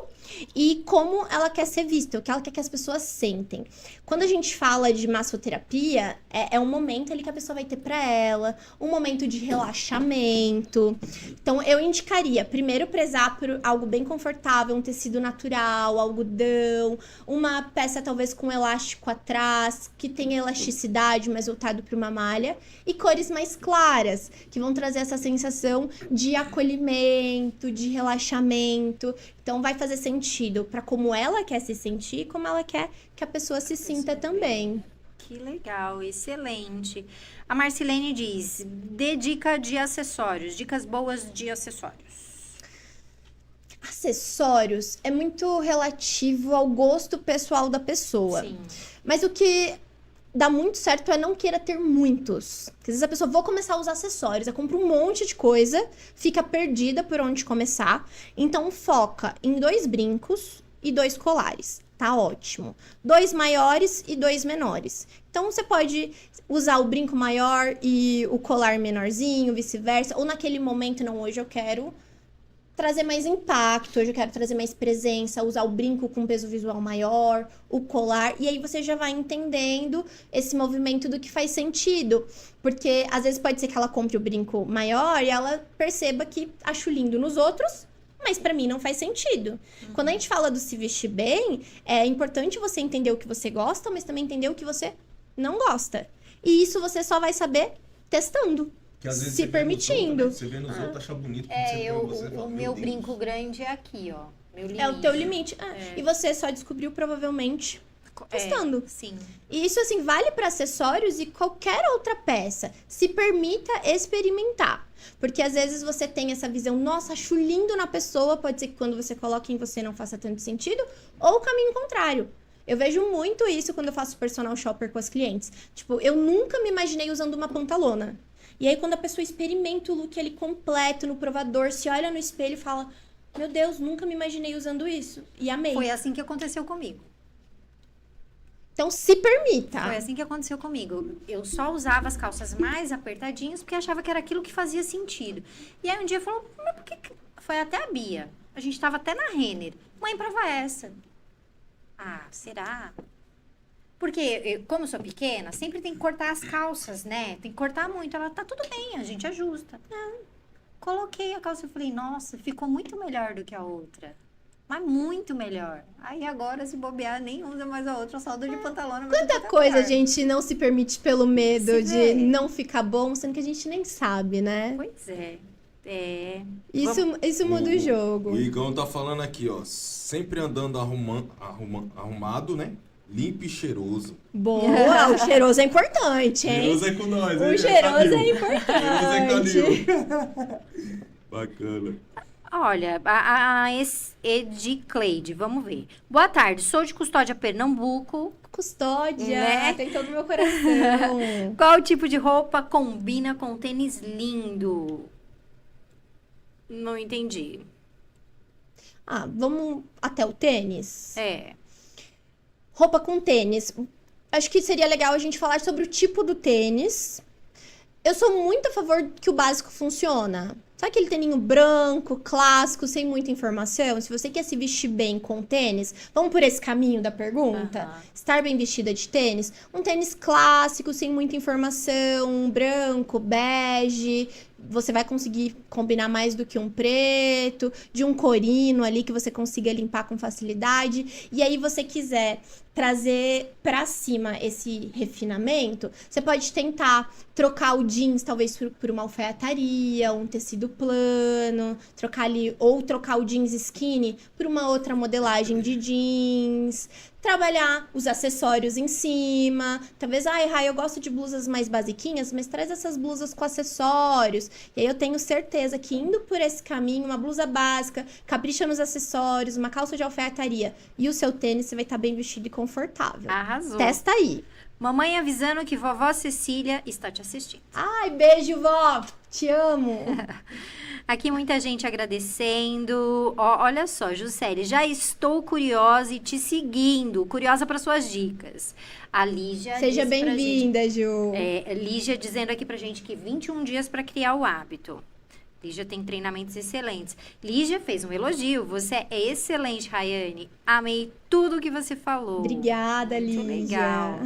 e como ela quer ser vista, o que ela quer que as pessoas sentem. Quando a gente fala de massoterapia, é um momento ali que a pessoa vai ter pra ela, um momento de relaxamento. Então, eu indicaria, primeiro, prezar por algo bem confortável, um tecido natural, algodão, uma peça talvez com elástico atrás, que tenha elasticidade, mas voltado para uma malha, e cores mais claras, que vão trazer essa sensação de acolhimento, de relaxamento. Então, vai fazer sentido para como ela quer se sentir e como ela quer que a pessoa se sinta também. Que legal, excelente. A Marcilene diz: dê dica de acessórios, dicas boas de acessórios. Acessórios é muito relativo ao gosto pessoal da pessoa. Sim. Mas o que dá muito certo é não queira ter muitos. Porque às vezes a pessoa, vou começar a usar acessórios, eu compro um monte de coisa, fica perdida por onde começar. Então foca em 2 brincos e 2 colares. Tá ótimo. 2 maiores e 2 menores. Então, você pode usar o brinco maior e o colar menorzinho, vice-versa. Ou naquele momento, não, hoje eu quero trazer mais impacto, hoje eu quero trazer mais presença, usar o brinco com peso visual maior, o colar. E aí, você já vai entendendo esse movimento do que faz sentido. Porque, às vezes, pode ser que ela compre o brinco maior e ela perceba que acho lindo nos outros, mas pra mim não faz sentido. Quando a gente fala do se vestir bem, é importante você entender o que você gosta, mas também entender o que você não gosta. E isso você só vai saber testando, Que às vezes se você vê permitindo. nos outros, né? Você vê nos outros, acha bonito. Quando você põe você, fala, O "Meu meu Deus." brinco grande é aqui, ó. Meu limite. É o teu limite. E você só descobriu provavelmente testando. Sim. E isso, assim, vale para acessórios e qualquer outra peça. Se permita experimentar. Porque às vezes você tem essa visão, nossa, acho lindo na pessoa, pode ser que quando você coloca em você não faça tanto sentido, ou o caminho contrário. Eu vejo muito isso quando eu faço personal shopper com as clientes. Tipo, eu nunca me imaginei usando uma pantalona. E aí, quando a pessoa experimenta o look ali completo no provador, se olha no espelho e fala, meu Deus, nunca me imaginei usando isso. E amei. Foi assim que aconteceu comigo. Então, se permita. Foi assim que aconteceu comigo. Eu só usava as calças mais apertadinhas porque achava que era aquilo que fazia sentido. E aí um dia falou, mas por que... Foi até a Bia. A gente tava até na Renner. Mãe, prova essa. Ah, será? Porque, como eu sou pequena, sempre tem que cortar as calças, né? Tem que cortar muito. Ela, tá tudo bem, a gente ajusta. Coloquei a calça e falei, nossa, ficou muito melhor do que a outra. Mas muito melhor. Aí agora, se bobear, nem usa mais a outra, só usa de pantalona. Quanta coisa a gente não se permite pelo medo Se de vê. não ficar bom, sendo que a gente nem sabe, né? Pois é. Isso muda o jogo. O Igão tá falando aqui, ó. Sempre andando arrumado, né? Limpo e cheiroso. Boa, o cheiroso é importante, hein? Cheiroso é com nós, hein? O cheiroso é Cheiroso é importante. canil. Bacana. Olha, a Edicleide, vamos ver. Boa tarde, sou de Custódia, Pernambuco. Custódia, Né? tem todo o meu coração. Qual tipo de roupa combina com tênis lindo? Não entendi. Vamos até o tênis? É. Roupa com tênis. Acho que seria legal a gente falar sobre o tipo do tênis. Eu sou muito a favor que o básico funciona. Sabe aquele têninho branco, clássico, sem muita informação? Se você quer se vestir bem com tênis, vamos por esse caminho da pergunta? Aham. Estar bem vestida de tênis? Um tênis clássico, sem muita informação, branco, bege. Você vai conseguir combinar mais do que um preto, de um corino ali que você consiga limpar com facilidade. E aí você quiser trazer pra cima esse refinamento, você pode tentar trocar o jeans, talvez, por uma alfaiataria, um tecido plano, trocar o jeans skinny por uma outra modelagem de jeans, trabalhar os acessórios em cima, talvez, Rai, eu gosto de blusas mais basiquinhas, mas traz essas blusas com acessórios, e aí eu tenho certeza que indo por esse caminho, uma blusa básica, capricha nos acessórios, uma calça de alfaiataria e o seu tênis, você vai estar bem vestido e confortável. Arrasou. Testa aí. Mamãe avisando que vovó Cecília está te assistindo. Ai, beijo, vó! Te amo! Aqui muita gente agradecendo. Olha só, Juscelie, já estou curiosa e te seguindo. Curiosa para suas dicas. A Lígia... Seja bem-vinda, Ju. Lígia dizendo aqui pra gente que 21 dias para criar o hábito. Lígia tem treinamentos excelentes. Lígia fez um elogio. Você é excelente, Rayane. Amei tudo que você falou. Obrigada, Lígia. Muito legal.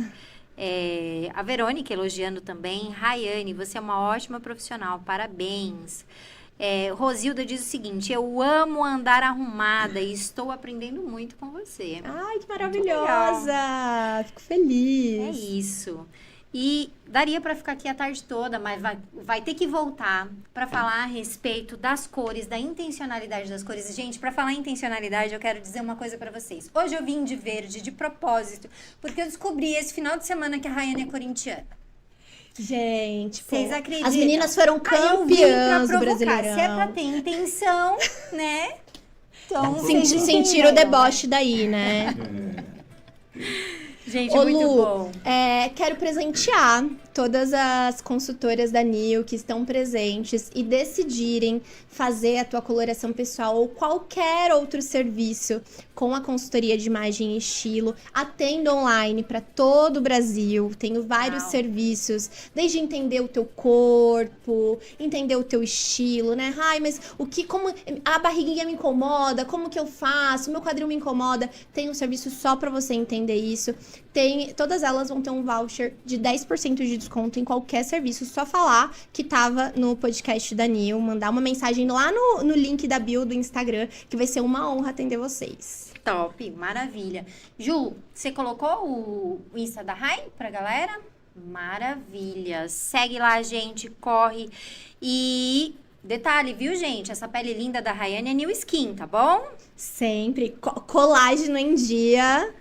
A Verônica elogiando também. Rayane, você é uma ótima profissional. Parabéns. Rosilda diz o seguinte: eu amo andar arrumada e estou aprendendo muito com você. Ai, que maravilhosa! Fico feliz. É isso. E daria para ficar aqui a tarde toda, mas vai ter que voltar para falar a respeito das cores, da intencionalidade das cores. Gente, para falar em intencionalidade, eu quero dizer uma coisa para vocês. Hoje eu vim de verde, de propósito, porque eu descobri esse final de semana que a Rayane é corintiana. Gente, vocês acreditam? As meninas foram campeãs do Brasileirão. Se é pra ter intenção, né? Então, sentiram o deboche daí, né? Gente, muito Lu, bom. Quero presentear todas as consultoras da NIL que estão presentes e decidirem fazer a tua coloração pessoal ou qualquer outro serviço com a consultoria de imagem e estilo. Atendo online para todo o Brasil. Tenho vários serviços, desde entender o teu corpo, entender o teu estilo, né? Ai, mas como a barriguinha me incomoda, como que eu faço? O meu quadril me incomoda. Tem um serviço só para você entender isso. Todas elas vão ter um voucher de 10% de desconto em qualquer serviço. Só falar que tava no podcast da NIL, mandar uma mensagem lá no link da bio do Instagram, que vai ser uma honra atender vocês. Top, maravilha. Ju, você colocou o Insta da Rai pra galera? Maravilha. Segue lá, gente, corre. E detalhe, viu, gente? Essa pele linda da Rayane é New Skin, tá bom? Sempre. Colágeno em dia.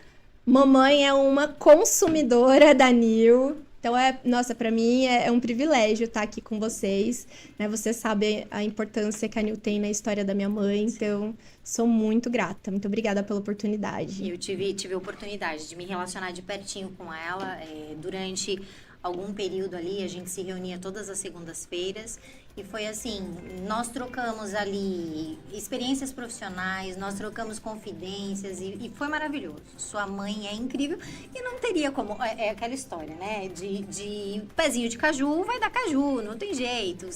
Mamãe é uma consumidora da NIL. Então, nossa, pra mim é um privilégio estar aqui com vocês, né? Você sabe a importância que a NIL tem na história da minha mãe, então sou muito grata. Muito obrigada pela oportunidade. Eu tive a oportunidade de me relacionar de pertinho com ela. Durante algum período ali, a gente se reunia todas as segundas-feiras. E foi assim, nós trocamos ali experiências profissionais, nós trocamos confidências e foi maravilhoso. Sua mãe é incrível e não teria como, é aquela história, né? De pezinho de caju vai dar caju, não tem jeito.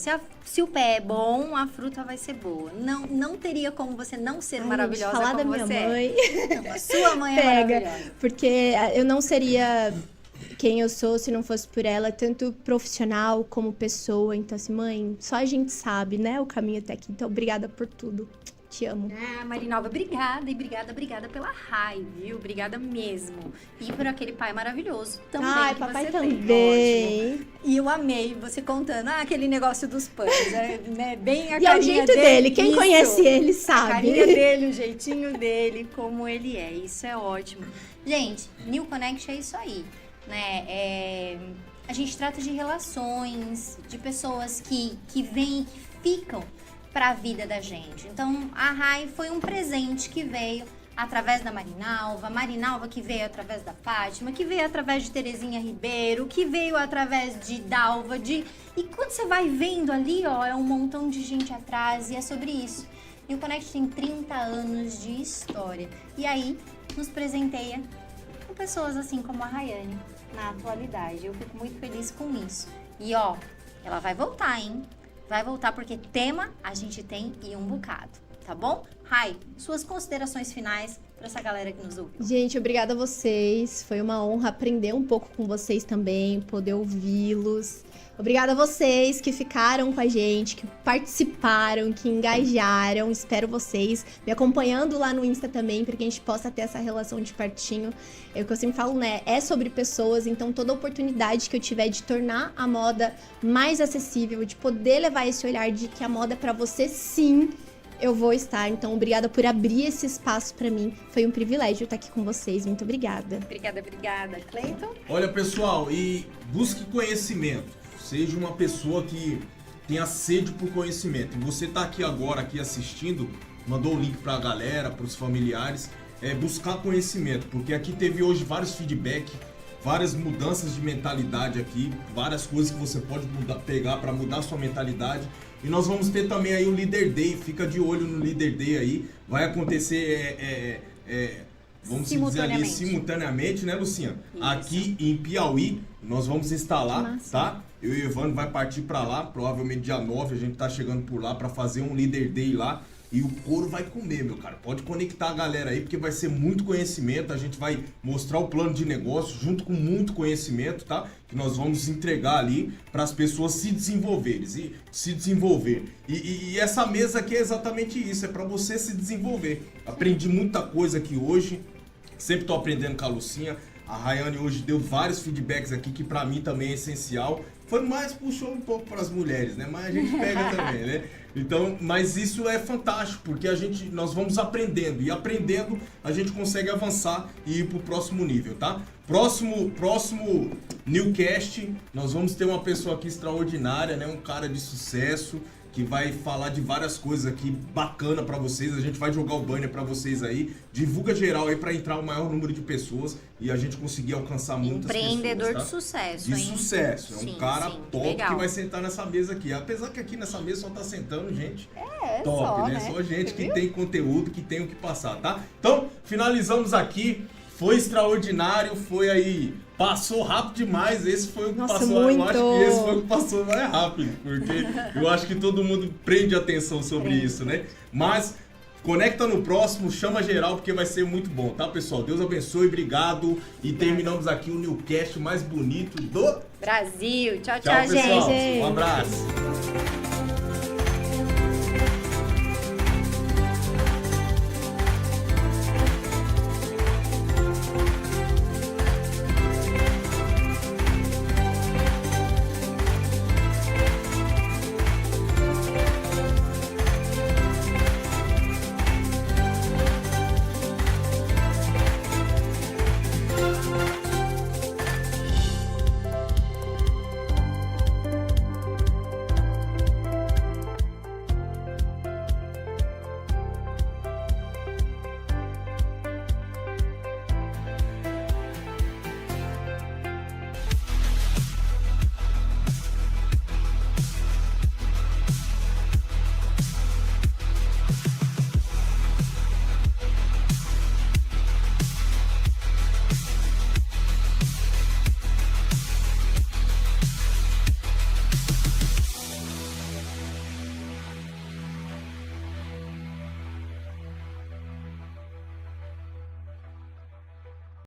Se o pé é bom, a fruta vai ser boa. Não teria como você não ser maravilhosa falar como da minha você mãe. Não, a sua mãe é maravilhosa. Porque eu não seria quem eu sou se não fosse por ela, tanto profissional como pessoa. Então, assim, mãe, só a gente sabe, né, o caminho até aqui. Então, obrigada por tudo. Te amo. Marinalva, obrigada. E obrigada pela Rai, viu? Obrigada mesmo. E por aquele pai maravilhoso também. Ai, que papai você também. Tem. E eu amei você contando, aquele negócio dos pães, né? Bem a e é o jeito dele. Quem isso, conhece ele a sabe. carinha dele, o jeitinho dele, como ele é. Isso é ótimo. Gente, New Connect é isso aí, né? A gente trata de relações, de pessoas que vêm, que ficam para a vida da gente. Então, a Rai foi um presente que veio através da Marinalva que veio através da Fátima, que veio através de Terezinha Ribeiro, que veio através de Dalva, E quando você vai vendo ali, é um montão de gente atrás, e é sobre isso. E o Connect tem 30 anos de história. E aí, nos presenteia com pessoas assim como a Rayane, na atualidade. Eu fico muito feliz com isso. E ela vai voltar, hein? Vai voltar porque tema a gente tem e um bocado. tá bom? Rai, suas considerações finais para essa galera que nos ouviu. Gente, obrigada a vocês. Foi uma honra aprender um pouco com vocês também, poder ouvi-los. Obrigada a vocês que ficaram com a gente, que participaram, que engajaram. Espero vocês me acompanhando lá no Insta também, para que a gente possa ter essa relação de pertinho. É o que eu sempre falo, né? É sobre pessoas, então toda oportunidade que eu tiver de tornar a moda mais acessível, de poder levar esse olhar de que a moda é para você, sim, eu vou estar. Então, obrigada por abrir esse espaço para mim. Foi um privilégio estar aqui com vocês. Muito obrigada. Obrigada. Cleiton? Olha, pessoal, e busque conhecimento. Seja uma pessoa que tenha sede por conhecimento. E você tá aqui agora, aqui assistindo, mandou o link pra galera, pros familiares, buscar conhecimento, porque aqui teve hoje vários feedback, várias mudanças de mentalidade aqui, várias coisas que você pode pegar para mudar sua mentalidade. E nós vamos ter também aí o Leader Day, fica de olho no Leader Day aí, vai acontecer, vamos dizer ali, simultaneamente, né, Lucinha? Isso. Aqui em Piauí, nós vamos estar lá, tá? Eu e o Evandro vai partir para lá, provavelmente dia 9, a gente tá chegando por lá para fazer um Leader Day lá. E o couro vai comer, meu cara. Pode conectar a galera aí, porque vai ser muito conhecimento. A gente vai mostrar o plano de negócio junto com muito conhecimento, tá? Que nós vamos entregar ali para as pessoas se desenvolverem. E essa mesa aqui é exatamente isso, é para você se desenvolver. Aprendi muita coisa aqui hoje, sempre tô aprendendo com a Lucinha. A Rayane hoje deu vários feedbacks aqui que para mim também é essencial. Foi mais, puxou um pouco para as mulheres, né? Mas a gente pega também, né? Então, mas isso é fantástico, porque nós vamos aprendendo. E aprendendo, a gente consegue avançar e ir pro próximo nível, tá? Próximo Newcast, nós vamos ter uma pessoa aqui extraordinária, né? Um cara de sucesso, que vai falar de várias coisas aqui bacana pra vocês. A gente vai jogar o banner pra vocês aí. Divulga geral aí pra entrar o maior número de pessoas e a gente conseguir alcançar muitas pessoas. Empreendedor de sucesso, hein? De sucesso. É um cara top legal. Que vai sentar nessa mesa aqui. Apesar que aqui nessa mesa só tá sentando gente top, só, né? Só gente que tem conteúdo, que tem o que passar, tá? Então, finalizamos aqui. Foi extraordinário, foi aí... Passou rápido demais, esse foi o que passou. Muito. Eu acho que esse foi o que passou mais rápido, porque eu acho que todo mundo prende atenção sobre isso, né? Mas conecta no próximo, chama geral, porque vai ser muito bom, tá, pessoal? Deus abençoe, obrigado. E terminamos aqui o Newcast mais bonito do Brasil. Tchau, pessoal. gente. Um abraço.